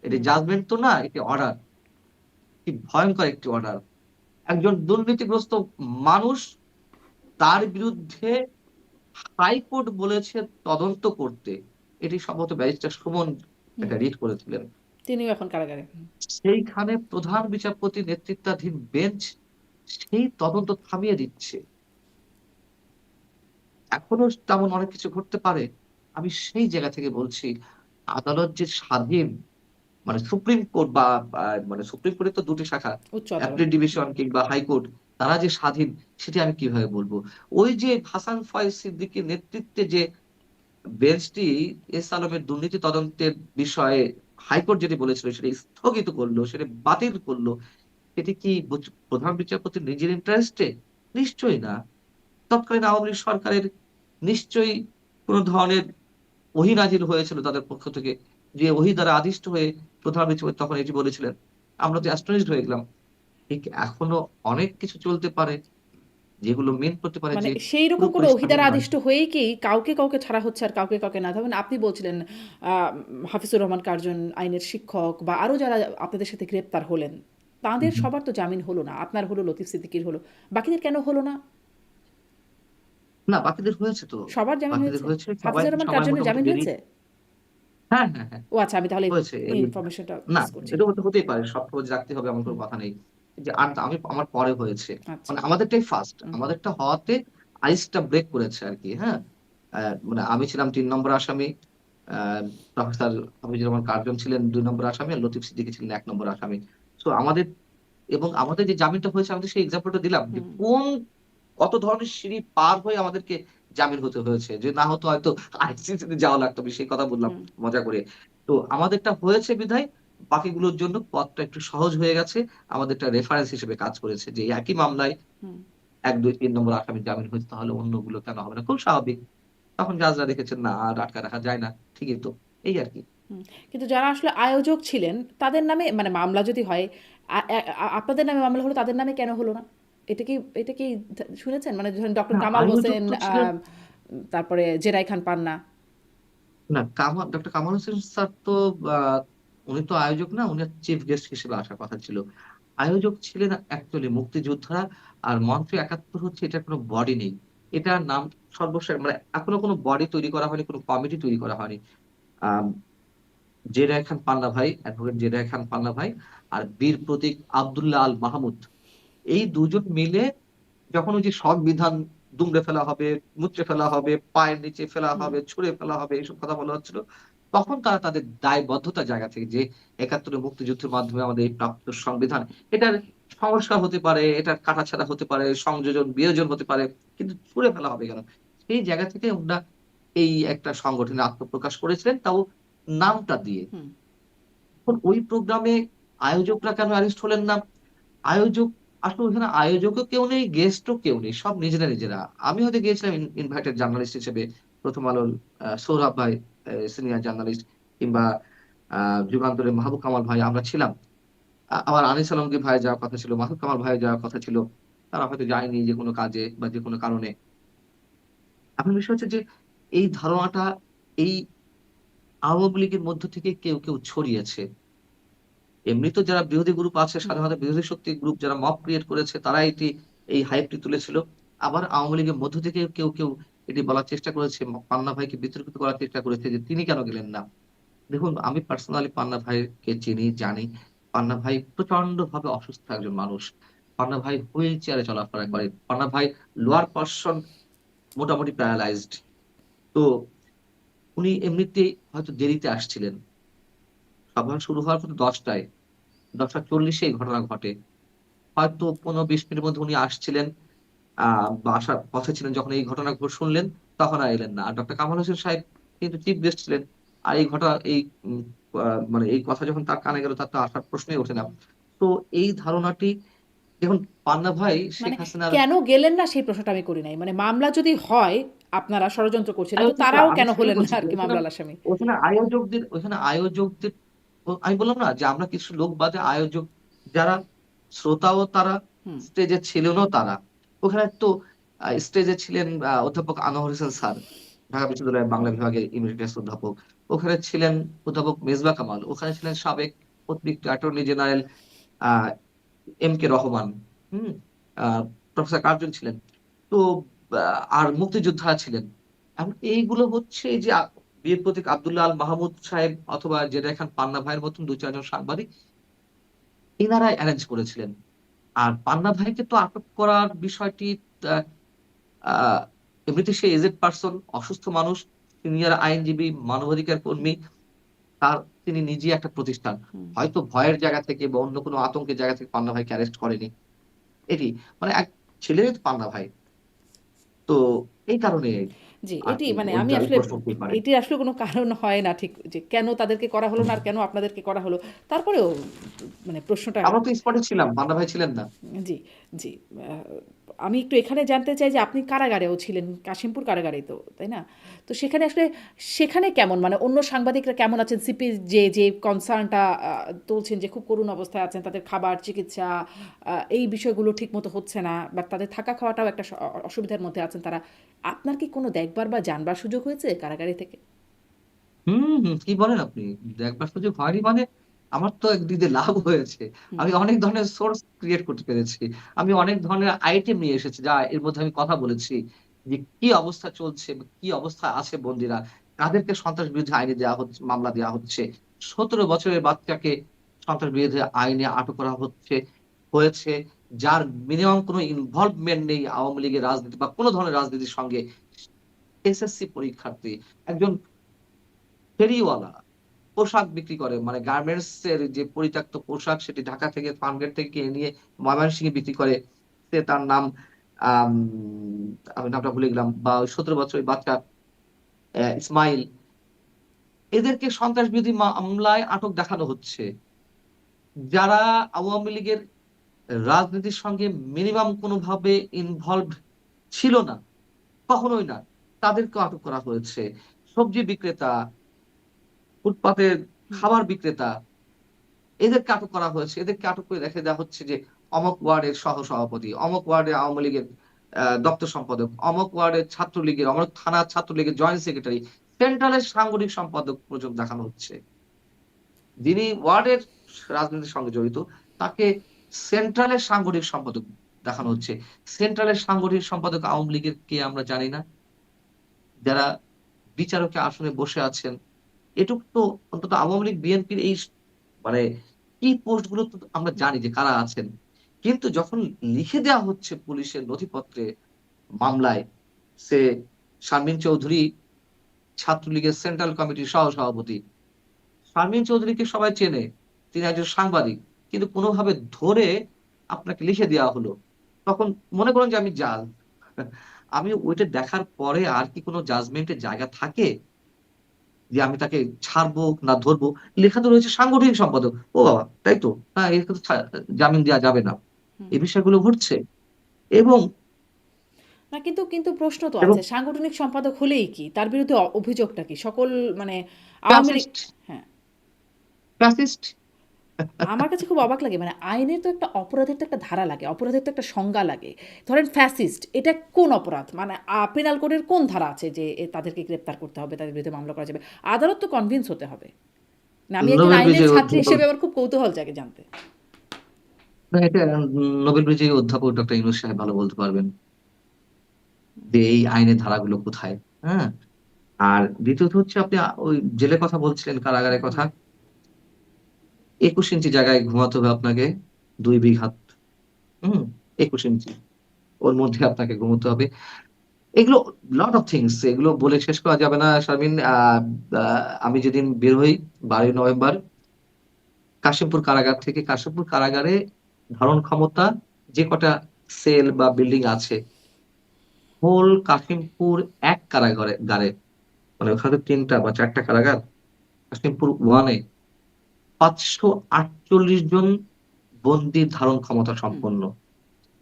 এটি
হুম,
জাজমেন্ট তো না, এটি অর্ডার। কি ভয়ঙ্কর একটি অর্ডার! একজন দুর্নীতিগ্রস্ত মানুষ, তার বিরুদ্ধে হাইকোর্ট বলেছে তদন্ত করতে। এটি সম্ভবত ব্যারিস্টার সুমন
হুম।
একটা রিট করেছিলেন।
তিনিও এখন কারাগারে।
সেইখানে প্রধান বিচারপতি নেতৃত্বাধীন বেঞ্চ সেই তদন্ত থামিয়ে দিচ্ছে। এখনো তেমন অনেক কিছু ঘটতে পারে। আমি সেই জায়গা থেকে বলছি, আদালত যে স্বাধীন, মানে সুপ্রিম কোর্ট মানে সুপ্রিম কোর্টের তো ২ টি শাখা,
উচ্চ আদালত।
অ্যাপিলেট ডিভিশন কিংবা হাইকোর্ট, তারা যে স্বাধীন সেটি আমি কিভাবে বলব? ওই যে হাসান ফয়েজ সিদ্দিকীর নেতৃত্বে যে বেঞ্চটি এস আলমের দুর্নীতি তদন্তের বিষয়ে হাইকোর্ট যেটি বলেছিল সেটি স্থগিত করল, সেটি বাতিল করল। এটি কি প্রধান বিচারপতির নিজের ইন্টারেস্টে? নিশ্চয়ই না। তৎকালীন আওয়ামী লীগ সরকারের নিশ্চয়ই কোন ধরনের ওহী নাজিল হয়েছিল তাদের পক্ষ থেকে। যে ওহী দ্বারা আদিষ্ট হয়ে প্রধান বিচারপতি তখন এটি বলেছিলেন। আমরা তো অ্যাস্টনিশড হয়ে গেলাম। ঠিক এখনো অনেক কিছু চলতে পারে যেগুলো মিন করতে পারে
মানে
যে
সেইরকম কোনো
পুরোপুরি স্বাধীন
অহিদার
নয়।
আদিষ্ট হয়েই কি কাউকে ছাড়া হচ্ছে আর কাউকে না? ধরেন আপনি বলছিলেন হাফিজুর রহমান কার্জন আইনের শিক্ষক বা আরো যারা আপনাদের সাথে গ্রেপ্তার হলেন,
হু,
তাদের
হু।
সবার তো জামিন হলো না। আপনার হলো, লতিফ সিদ্দিকীর হলো। বাকিদের কেন হলো না?
না, বাকিদের হয়েছে তো।
সবার জামিন
বাকিদের
হয়েছে?
হয়েছে। সবাই
হাফিজুর রহমান
সবাই
কার্জনের
মোটামুটি
জামিন
বেরিয়ে
হয়েছে?
হ্যাঁ, হ্যাঁ, হ্যাঁ।
ও আচ্ছা, আমি তাহলে
হয়েছে।
এই ইনফরমেশনটা
না,
মিস করছি।
এটা হতেই পারে। সব খোঁজ রাখতে হবে এমন কোন
হুম,
কথা নেই। যে আমার পরে হয়েছে।
আচ্ছা।
মানে আমাদেরটাই ফার্স্ট।
হুম,
আমাদেরটা হওয়াতে আইসটা ব্রেক করেছে আরকি, হ্যাঁ? মানে আমি ছিলাম ৩ নম্বর আসামি। A professor Hafizur Rahman Curzon ছিলেন ২ নম্বর আসামি আর লতিফ সিদ্দিকী ছিলেন ১ নম্বর আসামি। সো আমাদের যে জামিনটা হয়েছে আমি তো সেই এক্সাম্পলটা দিলাম যে
হুম,
কত ধরনের সিঁড়ি পার হয়ে আমাদেরকে জামিন হতে হয়েছে। যে না হতো হয়তো আইসিসিতে যাওয়া লাগতো। আমি সেই কথা বললাম
হুম,
মজা করে। তো আমাদেরটা হয়েছে বিধায় বাকিগুলোর জন্য পথটা একটু সহজ হয়ে গেছে। আমাদেরটা রেফারেন্স হিসেবে কাজ করেছে যে এই একই মামলায়
হুম।
১, ২, ৩ নম্বর আসামির জামিন হয়েছে তাহলে অন্যগুলো কেন হবে না? খুব স্বাভাবিক। তখন জাজরা দেখেছেন না আর আটকায় রাখা যায় না। ঠিকই তো। এই আরকি।
হুম। কিন্তু যারা আসলে আয়োজক ছিলেন তাদের নামে মানে মামলা যদি হয়, আপনাদের নামে মামলা হলো, তাদের নামে কেন হলো না? এটা কি এটা কি শুনেছেন? মানে ধরেন ডক্টর
না,
কামাল
আয়োজক
হোসেন,
তো ছিলেন
তারপরে জেরাই খান পান্না।
না, ডক্টর কামাল হোসেন স্যার তো আ উনি তো আয়োজক না, উনি চিফ গেস্ট হিসেবে আসার কথা ছিল। আয়োজক ছিলেন অ্যাকচুয়ালি মুক্তিযোদ্ধারা। আর মঞ্চ ৭১ হচ্ছে এটার কোন বডি নেই। এটার নাম মানে এখনো কোন বডি তৈরি করা হয়নি, কোন কমিটি তৈরি করা হয়নি। আম জেরা খান পান্না ভাই, অ্যাডভোকেট জেরা খান পান্না ভাই আর বীর প্রতীক আব্দুল্লাহ আল মাহমুদ। এই ২ জন মিলে যখন ওই যে সংবিধান দুমড়ে ফেলা হবে, মুচড়ে ফেলা হবে, পায়ের নিচে ফেলা
হুম,
হবে, ছুঁড়ে ফেলা হবে এসব কথা বলা হচ্ছিল। তখন তারা তাদের দায়বদ্ধতার জায়গা থেকে যে ৭১ এ মুক্তিযুদ্ধের মাধ্যমে আমাদের এই প্রাপ্ত সংবিধান, এটার সংস্কার হতে পারে, এটার কাটাছেঁড়া হতে পারে, সংযোজন, বিয়োজন হতে পারে। কিন্তু ছুঁড়ে ফেলা হবে কেন? সেই জায়গা থেকে উনারা এই একটা সংগঠনে আত্মপ্রকাশ করেছিলেন, তাও নামটা দিয়ে।
হুম,
এখন ওই প্রোগ্রামে আয়োজকরা কেন অ্যারেস্ট হলেন না? আয়োজক আসলে ওখানে আয়োজকও কেউ নেই, গেস্টও কেউ নেই। সব নিজেরা। আমি হয়তো গিয়েছিলাম ইনভাইটেড জার্নালিস্ট হিসেবে। 'প্রথম আলোর' সৌরভ ভাই সিনিয়র জার্নালিস্ট কিংবা আ যুগান্তরের মাহবুব কামাল ভাই আমরা ছিলাম। আবার আনিস আলমগীর ভাই যাওয়ার কথা ছিল, মাহবুব কামাল ভাই যাওয়ার কথা ছিল। তারা হয়তো যায়নি যেকোনো কাজে বা যেকোনো কারণে। এখন বিষয় হচ্ছে যে এই ধারণাটা এই আওয়ামী লীগের মধ্য থেকে কেউ ছড়িয়েছে। এমনি তো যারা বিরোধী গ্রুপ আছে
হুম,
সাধারণত বিরোধী শক্তির গ্রুপ যারা মব ক্রিয়েট করেছে তারা এই হাইপটি তুলেছিল। আবার আওয়ামী লীগের মধ্য থেকে কেউ এটি বলার চেষ্টা করেছে, পান্না ভাইকে বিতর্কিত করার চেষ্টা করেছে যে তিনি কেন গেলেন না? দেখুন আমি পার্সোনালি পান্না ভাইকে চিনি, জানি। পান্না ভাই প্রচন্ডভাবে অসুস্থ একজন মানুষ। পান্না ভাই হুইল চেয়ারে চলাফেরা
হুম,
করে। পান্না ভাই লোয়ার পোরশন মোটামুটি প্যারালাইজড। তো উনি এমনিতেই হয়তো দেরিতে আসছিলেন। সভা শুরু হওয়ার কথা ১০ টায়। ১০টা ৪০ এ এই ঘটনা ঘটে। হয়তো ১৫-২০ মিনিটের মধ্যে উনি আসছিলেন আ বা আসার পথে ছিলেন যখন এই ঘটনাগুলো শুনলেন, তখন আর এলেন না। আর ডক্টর কামাল হোসেন সাহেব কিন্তু চিফ গেস্ট ছিলেন। আর এই ঘটনা এই উম আ মানে এই কথা যখন তার কানে গেল তার তো আসার প্রশ্নই ওঠে না।
হুম।
তো এই ধারণাটি দেখুন পান্না ভাই শেখ
মানে
হাসিনার
কেন গেলেন না সেই প্রশ্নটা আমি করি নাই। মানে মামলা যদি হয় আপনারা ষড়যন্ত্র করছিলেন, তো
আয়োজকরা
তারাও
আমি
কেন
সেটাই
হলেন না
বলছি যে
আরকি মামলার আসামি?
ওখানে আয়োজকদের আমি বললাম না যে আমরা কিছু লোক বাদে আয়োজক যারা শ্রোতাও তারা,
হুম,
স্টেজে ছিলেনও তারা। ওখানে তো স্টেজে ছিলেন অধ্যাপক আনোয়ার হোসেন স্যার, ঢাকা বিশ্ববিদ্যালয়ের বাংলা
হুম,
বিভাগের ইমেরিটাস অধ্যাপক। ওখানে ছিলেন অধ্যাপক মেজবাহ কামাল। ওখানে ছিলেন সাবেক অতিরিক্ত attorney general A M K Rahman. হুম? আ প্রফেসর কার্জন ছিলেন। তো আর মুক্তিযোদ্ধারা ছিলেন। এখন এইগুলো হচ্ছে এই যে বীর প্রতীক আব্দুল্লাহ আল মাহমুদ সাহেব অথবা জেরা খান পান্না ভাইয়ের মতন 2-4 জন সাংবাদিক এনারাই অ্যারেঞ্জ করেছিলেন। আর পান্না ভাইকে তো আটক করার বিষয়টি আহ, আহ, এমনিতে সে এজেড পার্সন, অসুস্থ মানুষ, সিনিয়র আইনজীবী, মানবাধিকার কর্মী, তার তিনি নিজেই একটা প্রতিষ্ঠান।
হুম।
হয়তো ভয়ের জায়গা থেকে বা অন্য কোনো আতঙ্কের জায়গা থেকে পান্না ভাইকে অ্যারেস্ট করেনি। এটি মানে এক ছেলের পান্না ভাই, তো এই কারণে
জি,
আর
এটি
কি
মানে
ওর
আমি
জালে
আসলে
প্রশ্ন উঠতেই পারে।
এটির আসলে কোনো কারণ হয় না ঠিক যে কেন তাদেরকে করা হলো না আর কেন আপনাদেরকে করা হলো। তারপরেও মানে প্রশ্নটা
আমরা তো স্পটে ছিলাম, পান্না ভাই ছিলেন না।
জি, জি। আমি একটু এখানে জানতে চাই যে আপনি কারাগারেও ছিলেন, কাশিমপুর কারাগারেই তো, তাই না? তো সেখানে আসলে সেখানে কেমন মানে অন্য সাংবাদিকরা কেমন আছেন? সিপি যে কনসার্নটা তুলছেন যে খুব করুণ অবস্থায় আছেন, তাদের খাবার, চিকিৎসা এই বিষয়গুলো ঠিকমতো হচ্ছে না বা তাদের থাকা খাওয়াটাও একটা অসুবিধার মধ্যে আছেন তারা। আপনার কি কোনো দেখবার বা জানবার সুযোগ হয়েছে কারাগারে থেকে?
হম, কি বলেন আপনি? দেখবার সুযোগ হয়নি মানে আমার তো একদিক দিয়ে লাভ হয়েছে।
হুম,
আমি অনেক ধরনের সোর্স ক্রিয়েট করতে পেরেছি। আমি অনেক ধরনের আইটেম নিয়ে এসেছি, যা এর মধ্যে আমি কথা বলেছি যে কি অবস্থা চলছে, কি অবস্থা আছে বন্দীরা, কাদেরকে সন্ত্রাস বিরোধী আইনে দেওয়া হচ্ছে, মামলা দেওয়া হচ্ছে, 17 বছরের বাচ্চাকে সন্ত্রাস বিরোধী আইনে আটক করা হয়েছে, যার মিনিমাম কোনো ইনভলভমেন্ট নেই আওয়ামী লীগের রাজনীতি বা কোনো ধরনের রাজনীতির সঙ্গে। এসএসসি পরীক্ষার্থী, একজন ফেরিওয়ালা, পোশাক বিক্রি করে, মানে গার্মেন্টস এর যে পরিত্যক্ত পোশাক সেটি ঢাকা থেকে ফার্মগেট থেকে কিনে নিয়ে ময়মনসিংহে বিক্রি করে। সে তার নাম আম, আমি নামটা ভুলে গেলাম, বা ওই 17 বছরের বাচ্চা ইসমাইল, এদেরকে সন্ত্রাস বিরোধী মামলায় আটক দেখানো হচ্ছে। যারা আওয়ামী লীগের রাজনীতির সঙ্গে মিনিমাম কোনোভাবে ইনভলভ ছিল না, কখনোই না, তাদেরকে আটক করা হয়েছে। সবজি বিক্রেতা, ফুটপাতের
হুম,
খাবার বিক্রেতা, এদেরকে আটক করা হয়েছে। এদেরকে আটক করে রেখে দেওয়া হচ্ছে যে অমক ওয়ার্ডের সহ সভাপতি, অমক ওয়ার্ডে আওয়ামী লীগের দপ্তর সম্পাদক, অমক ওয়ার্ডের ছাত্রলীগের, অমক থানা ছাত্রলীগের জয়েন্ট সেক্রেটারি, সেন্ট্রালের সাংগঠনিক সম্পাদক পর্যন্ত দেখানো হচ্ছে। যিনি ওয়ার্ডের রাজনীতির সঙ্গে জড়িত, তাকে সেন্ট্রালের সাংগঠনিক সম্পাদক দেখানো
হুম।
হচ্ছে। সেন্ট্রালের সাংগঠনিক সম্পাদক আওয়ামী লীগের কে আমরা জানি না, যারা বিচারকের আসনে বসে আছেন। এটুকু তো অন্তত আওয়ামী লীগ বিএনপির এই মানে কি পোস্ট গুলো তো আমরা জানি যে কারা আছেন। কিন্তু যখন লিখে দেওয়া হচ্ছে পুলিশের নথিপত্রে, মামলায়, সে শারমিন চৌধুরী ছাত্রলীগের সেন্ট্রাল কমিটির সহ সভাপতি, শারমিন চৌধুরীকে সবাই চেনে, তিনি একজন সাংবাদিক, কিন্তু কোনোভাবে ধরে আপনাকে লিখে দেওয়া হলো, তখন মনে করেন যে আমি জাজ, আমি ওইটা দেখার পরে আর কি কোনো জাজমেন্টের জায়গা থাকে যে আমি তাকে ছাড়বো না ধরবো? লেখা তো রয়েছে সাংগঠনিক সম্পাদক। ও বাবা, তাই তো, না একে তো জামিন দেওয়া যাবে না। এই বিষয়গুলো ঘটছে। এবং
না কিন্তু কিন্তু প্রশ্ন তো
এবং
আছে সাংগঠনিক সম্পাদক হলেই কি তার বিরুদ্ধে অভিযোগটা কি সকল মানে আওয়ামী লীগ?
ফ্যাসিস্ট,
হ্যাঁ,
ফ্যাসিস্ট।
আমার কাছে খুব অবাক লাগে মানে আইনের তো একটা অপরাধের তো একটা ধারা লাগে, অপরাধের তো একটা সংজ্ঞা লাগে। ধরেন ফ্যাসিস্ট এটা কোন অপরাধ মানে পেনাল কোডের কোন ধারা আছে যে তাদেরকে গ্রেপ্তার করতে হবে, তাদের বিরুদ্ধে মামলা করা যাবে? আদালত তো কনভিন্স হতে হবে না। আমি একজন
নোবেল
আইনের
বিজয়ী
ছাত্রী
অধ্যাপক,
হিসেবে আমার খুব কৌতূহল জাগে জানতে।
না, এটা নোবেল বিজয়ী অধ্যাপক ডক্টর ইউনূস সাহেব ভালো বলতে পারবেন যে এই আইনের ধারাগুলো কোথায়। হ্যাঁ, আর দ্বিতীয়ত হচ্ছে আপনি ওই জেলের কথা বলছিলেন, কারাগারের কথা। 21 ইঞ্চি জায়গায় ঘুমাতে হবে আপনাকে, 2 বিঘা, 21 ইঞ্চি, ওর মধ্যে আপনাকে ঘুমোতে হবে। এগুলো লট অফ থিংস, এগুলো বলে শেষ করা যাবে না শারমিন। আমি যেদিন বের হই 12ই নভেম্বর কাশিমপুর কারাগার থেকে, কাশিমপুর কারাগারে ধারণ ক্ষমতা যে কটা সেল বা বিল্ডিং আছে, হোল কাশিমপুর এক কারাগারে, মানে ওখানে 3টা বা 4টা কারাগার, কাশিমপুর ওয়ানে 548 জন বন্দির ধারণ ক্ষমতা সম্পন্ন।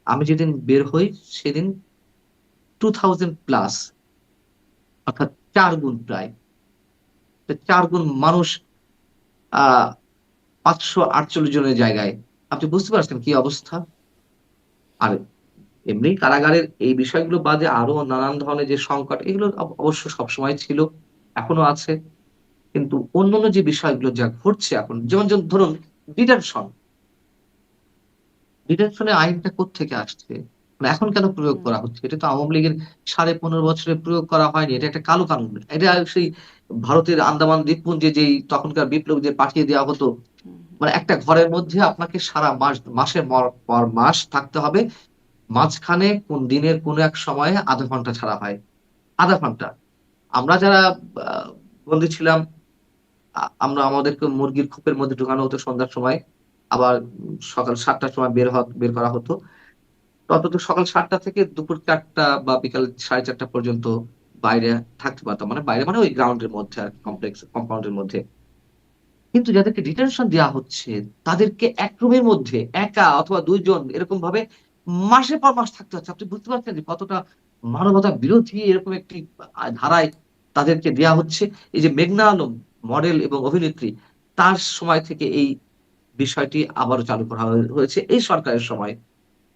আমি যেদিন বের হই সেদিন 2000 প্লাস, অর্থাৎ 4 গুণ প্রায়, 4 গুণ মানুষ, আহ 548 জনের জায়গায়। আপনি বুঝতে পারছেন কি অবস্থা? আর এমনি কারাগারের এই বিষয়গুলো বাদে আরো নানান ধরনের যে সংকট, এগুলো অবশ্য সবসময় ছিল, এখনো আছে। কিন্তু অন্যান্য যে বিষয়গুলো যা ঘটছে এখন, যেমন যেমন ধরুন ডিটেনশন, ডিটেনশনের আইনটা কোত্থেকে আসছে? মানে এখন কেন প্রয়োগ
হুম,
করা হচ্ছে? এটা তো আওয়ামী লীগের 15.5 বছরে প্রয়োগ করা হয়নি। এটা একটা কালো কানুন। এটা সেই ভারতের আন্দামান দ্বীপপুঞ্জে যেই তখনকার বিপ্লবীদের পাঠিয়ে দেওয়া হতো।
হুম,
মানে একটা ঘরের মধ্যে আপনাকে সারা মাসের পর মাস থাকতে হবে। মাঝখানে কোন দিনের কোন এক সময়ে আধা ঘন্টা ছাড়া হয়। আধা ঘন্টা। আমরা যারা আ বন্দী ছিলাম, আমরা আমাদেরকে মুরগির খোপের মধ্যে ঢুকানো হতো সন্ধ্যার সময়। আবার সকাল ৭:০০ টার সময় বের করা হতো। অন্তত সকাল ৭:০০ থেকে দুপুর ৪:০০ বা বিকাল ৪:৩০ পর্যন্ত বাইরে থাকতে পারতাম। মানে বাইরে মানে ওই গ্রাউন্ডের মধ্যে আর
হুম,
কম্পাউন্ডের মধ্যে। কিন্তু যাদেরকে ডিটেনশন দেয়া হচ্ছে, তাদেরকে এক রুমের মধ্যে একা অথবা ২ জন এরকমভাবে মাসের পর মাস থাকতে হচ্ছে। আপনি বুঝতে পারছেন যে কতটা মানবতা বিরোধী এরকম একটি ধারায় তাদেরকে দেয়া হচ্ছে। এই যে মেঘনা আলম মডেল এবং অভিনেত্রী, তার সময় থেকে এই বিষয়টি আবারও চালু করা হয়েছে এই সরকারের সময়।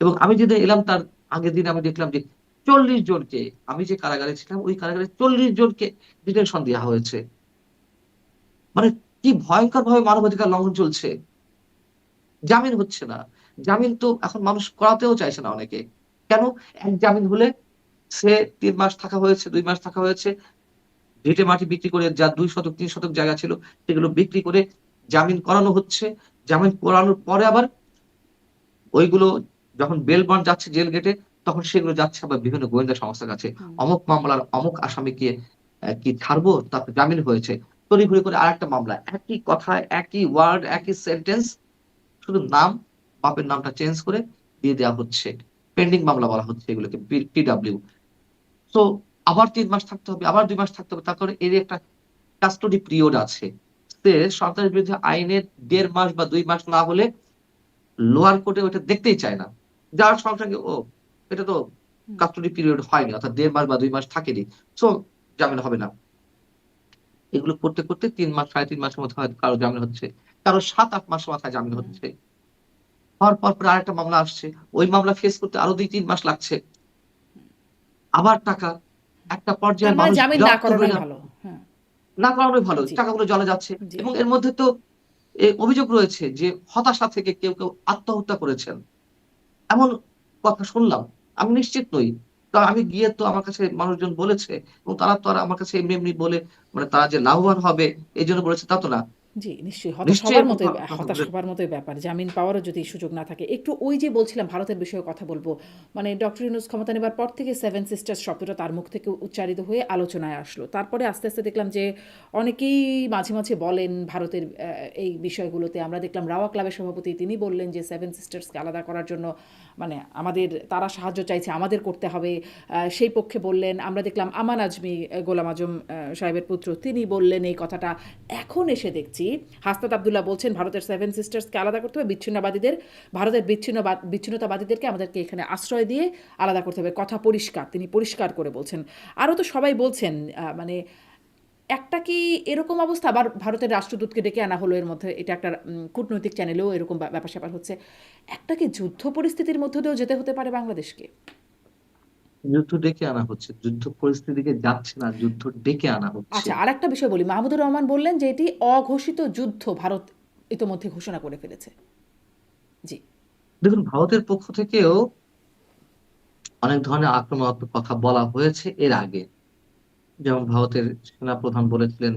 এবং আমি যেদিন এলাম তার আগের দিন আমি দেখলাম যে ৪০ জনকে, আমি যে কারাগারে ছিলাম ওই কারাগারে ৪০ জনকে ডিটেনশন দেয়া হয়েছে। মানে কি ভয়ংকরভাবে মানবাধিকার লঙ্ঘন চলছে। জামিন হচ্ছে না। জামিন তো এখন মানুষ করাতেও চাইছে না অনেকে। কেন? এক জামিন হলে সে ৩ মাস থাকা হয়েছে, ২ মাস থাকা হয়েছে। ভিটে মাটি বিক্রি করে যা ২ শতক ৩ শতক জায়গা ছিল সেগুলো বিক্রি করে জামিন করানো হচ্ছে। জামিন করানোর পরে আবার ওইগুলো যখন বেল বন্ড যাচ্ছে জেল গেটে, তখন সেগুলো যাচ্ছে আবার বিভিন্ন গোয়েন্দা সংস্থার কাছে।
হুম।
অমুক মামলার অমুক আসামিকে কি ছাড়বো? তার তো জামিন হয়েছে। তড়িঘড়ি করে আরেকটা মামলা। একই কথা, একই ওয়ার্ড, একই সেন্টেন্স, শুধু নাম, বাপের নামটা চেঞ্জ করে দিয়ে দেয়া হচ্ছে। পেন্ডিং মামলা বলা হচ্ছে এগুলোকে, পিডব্লিউ। সো আবার ৩ মাস থাকতে হবে, আবার ২ মাস থাকতে হবে। তারপরে এরই একটা কাস্টডি পিরিয়ড আছে। সে সরকারের বিরুদ্ধে আইনের ১.৫ মাস বা ২ মাস না হলে লোয়ার কোর্টে ওটা দেখতেই চায় না। যাওয়ার সঙ্গে, সঙ্গে ও এটা তো
হুম,
কাস্টডি পিরিয়ড হয়নি। অর্থাৎ ১.৫ মাস বা ২ মাস থাকেনি। সো জামিন হবে না। এগুলো করতে, করতে ৩ মাস ৩.৫ মাসের মধ্যে হয়তো কারো জামিন হচ্ছে। কারো ৭-৮ মাস মাথায় জামিন
হুম।
হচ্ছে। হওয়ার পর আরেকটা মামলা আসছে। ওই মামলা ফেস করতে আরো ২-৩ মাস লাগছে। আবার টাকা। একটা
তার
পর্যায়ে
মানে
মানুষ
জামিন না
বিরক্ত হয়ে
করানোই
যাচ্ছে।
ভালো। হ্যাঁ,
না করানোই ভালো।
জি,
টাকাগুলো জলে যাচ্ছে।
জি।
এবং এর মধ্যে তো অভিযোগ রয়েছে যে হতাশা থেকে কেউ আত্মহত্যা করেছেন। এমন কথা শুনলাম। আমি নিশ্চিত নই। কারণ আমি গিয়ে তো আমার কাছে মানুষজন বলেছে এবং তারা তো আর আমার কাছে এমনি বলে মানে তারা যে লাভবান হবে এজন্য বলেছে তা তো না।
জি, নিশ্চয়ই।
নিশ্চয়ই এরকম কথা
হতাশ
বলে।
হবার মতোই ব্যাপার। জামিন পাওয়ারও যদি সুযোগ না থাকে। একটু ওই যে বলছিলাম ভারতের বিষয়ে কথা বলব। মানে ডক্টর ইউনূস ক্ষমতা নেবার পর থেকে সেভেন সিস্টার্স শব্দটা তার মুখ থেকে উচ্চারিত হয়ে আলোচনায় আসলো। তারপরে আস্তে, আস্তে দেখলাম যে অনেকেই মাঝে, মাঝে বলেন ভারতের এই বিষয়গুলোতে। আমরা দেখলাম রাওয়া ক্লাবের সভাপতি তিনি বললেন যে সেভেন সিস্টার্সকে আলাদা করার জন্য মানে আমাদের তারা সাহায্য চাইছে, আমাদের করতে হবে। সেই পক্ষে বললেন। আমরা দেখলাম আমান আজমি, গোলাম আজম সাহেবের পুত্র, তিনি বললেন এই কথাটা। এখন এসে দেখছি হাসনাত আবদুল্লাহ বলছেন ভারতের সেভেন সিস্টার্সকে আলাদা করতে হবে, বিচ্ছিন্নবাদীদের, ভারতের বিচ্ছিন্নতাবাদীদেরকে আমাদেরকে এখানে আশ্রয় দিয়ে আলাদা করতে হবে। কথা পরিষ্কার, তিনি পরিষ্কার করে বলছেন। আরও তো সবাই বলছেন মানে একটা কি এরকম অবস্থা, আবার ভারতের রাষ্ট্রদূতকে ডেকে আনা হলো এর মধ্যে, এটা একটা কূটনৈতিক চ্যানেলেও এরকম ব্যাপার স্যাপার হচ্ছে। একটা কি যুদ্ধ পরিস্থিতির মধ্য দিয়েও যেতে হতে পারে বাংলাদেশকে?
যুদ্ধ ডেকে আনা হচ্ছে। যুদ্ধ পরিস্থিতিকে যাচ্ছে না, যুদ্ধ ডেকে আনা হচ্ছে।
আচ্ছা, আরেকটা বিষয় বলি। মাহমুদুর রহমান বললেন যে এটি অঘোষিত যুদ্ধ ভারত ইতোমধ্যে ঘোষণা করে ফেলেছে। জি।
দেখুন ভারতের পক্ষ থেকেও অনেক ধরনের আক্রমণাত্মক কথা বলা হয়েছে এর আগে। যেমন ভারতের সেনাপ্রধান বলেছিলেন,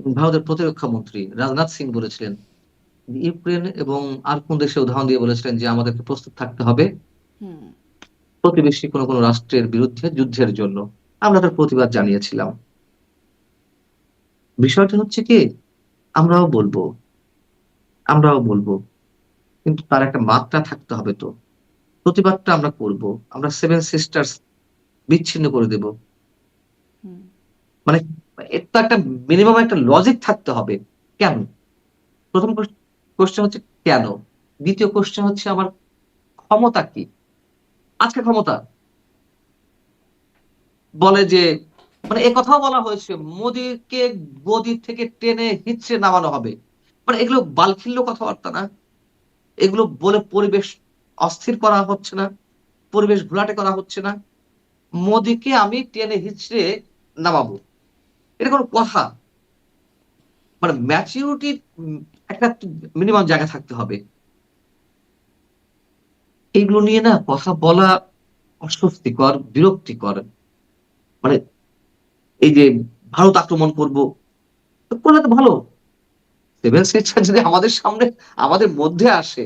ভারতের প্রতিরক্ষা মন্ত্রী রাজনাথ সিং বলেছিলেন, ইউক্রেন এবং আর কোন দেশের উদাহরণ দিয়ে বলেছিলেন যে আমাদেরকে প্রস্তুত থাকতে হবে
হুম,
প্রতিবেশী কোন রাষ্ট্রের বিরুদ্ধে যুদ্ধের জন্য। আমরা তার প্রতিবাদ জানিয়েছিলাম। বিষয়টা হচ্ছে কি আমরাও বলব, আমরাও বলব। কিন্তু তার একটা মাত্রা থাকতে হবে তো। প্রতিবাদটা আমরা করব। আমরা সেভেন সিস্টার্স বিচ্ছিন্ন করে দেব।
হুম,
মানে এর তো একটা মিনিমাম একটা লজিক থাকতে হবে। কেন? ১ম কোয়েশ্চেন হচ্ছে কেন? ২য় কোয়েশ্চেন হচ্ছে আমার ক্ষমতা কি? আজকে ক্ষমতা বলে যে মানে একথাও বলা হয়েছে মোদিকে গদি থেকে টেনে হিঁচড়ে নামানো হবে। মানে এগুলো বালখিল্য কথাবার্তা না? এগুলো বলে পরিবেশ অস্থির করা হচ্ছে না? পরিবেশ ঘোলাটে করা হচ্ছে না? মোদিকে আমি টেনে হিঁচড়ে নামাবো। এটা কোন কথা? মানে ম্যাচুরিটির একটা মিনিমাম জায়গা থাকতে হবে। এইগুলো নিয়ে না কথা বলা অস্বস্তিকর, বিরক্তিকর। মানে এই যে ভারত আক্রমণ করব, তো করলে তো ভালো। 7 সিস্টার যদি আমাদের সামনে আমাদের মধ্যে আসে,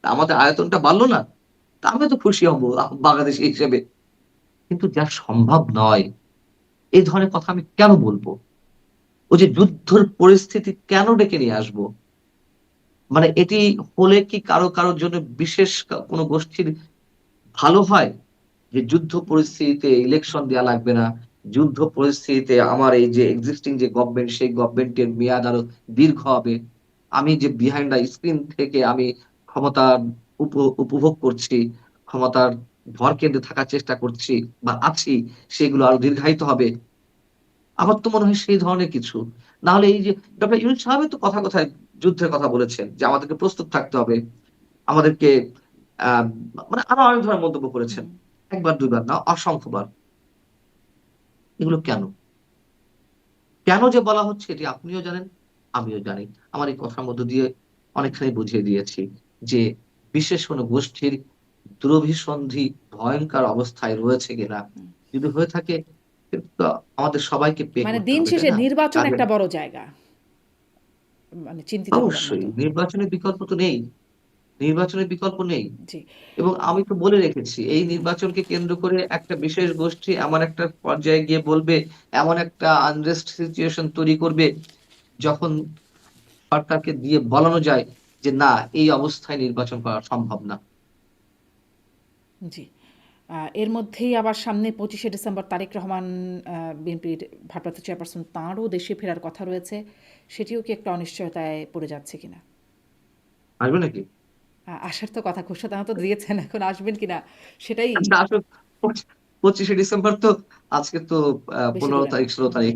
আমাদের আয়তনটা বাড়লো না? তা আমিও তো খুশি হব বাংলাদেশী হিসেবে। কিন্তু যা সম্ভব নয়, এই ধরনের কথা আমি কেন বলব? ওই যে যুদ্ধর পরিস্থিতি কেন ডেকে নিয়ে আসবো? মানে এটি হলে কি কারো জন্য বিশেষ কোন গোষ্ঠীর ভালো হয়? যে যুদ্ধ পরিস্থিতিতে ইলেকশন দেয়া লাগবে না। যুদ্ধ পরিস্থিতিতে আমার এই যে এক্সিস্টিং যে গভর্নমেন্ট সেই গভর্নমেন্টের মেয়াদ আরো দীর্ঘ হবে। আমি যে বিহাইন্ড দ্য স্ক্রিন থেকে আমি ক্ষমতা উপ উপভোগ করছি, ক্ষমতার ভরকেন্দ্রে থাকার চেষ্টা করছি বা আছি, সেগুলো আরো দীর্ঘায়িত হবে। আমার তো মনে হয় সেই ধরনের কিছু। না হলে এই যে ডক্টর ইউনূস সাহেবই তো কথায় যুদ্ধের কথা বলেছেন যে আমাদেরকে প্রস্তুত থাকতে হবে। আমাদেরকে আ মানে আরো অনেক ধরনের মন্তব্য করেছেন।
হুম,
১ বার ২ বার না অসংখ্যবার। এগুলো কেন? কেন যে বলা হচ্ছে এটি আপনিও জানেন, আমিও জানি। আমার এই কথার মধ্য দিয়ে অনেকখানি বুঝিয়ে দিয়েছি যে বিশেষ কোন গোষ্ঠীর দুরভিসন্ধি ভয়ংকর অবস্থায় রয়েছে কিনা।
হুম।
যদি হয়ে থাকে কিন্তু তো আমাদের সবাইকে পে
মানে
করতে
দিন
হবে, তাই
শেষে
না?
নির্বাচন
কাজের
একটা বড় জায়গা। মানে চিন্তিত করার
অবশ্যই
মতো।
নির্বাচনের বিকল্প তো নেই। নির্বাচনের বিকল্প নেই।
জি,
এবং আমি তো বলে রেখেছি এই নির্বাচনকে কেন্দ্র করে একটা বিশেষ গোষ্ঠী এমন একটা পর্যায়ে গিয়ে বলবে, এমন একটা আনরেস্ট সিচুয়েশন তৈরি করবে যখন সরকারকে দিয়ে বলানো যায় যে না এই অবস্থায় নির্বাচন করা সম্ভব না।
জি। এর মধ্যেই আবার সামনে ২৫শে ডিসেম্বর তারেক রহমান বিএনপির ভারপ্রাপ্ত চেয়ারপারসন তাঁরও দেশে ফেরার কথা রয়েছে। সেটিও কি একটা অনিশ্চয়তায় পড়ে যাচ্ছে কিনা?
আসবে নাকি?
আসার তো কথা ঘোষণা তো দিয়েছেন, এখন আসবেন কিনা সেটাই
আচ্ছা আসুক ২৫শে ডিসেম্বর তো আজকে তো
বেশি
১৫
দূরে না।
তারিখ ১৬
হুম,
তারিখ।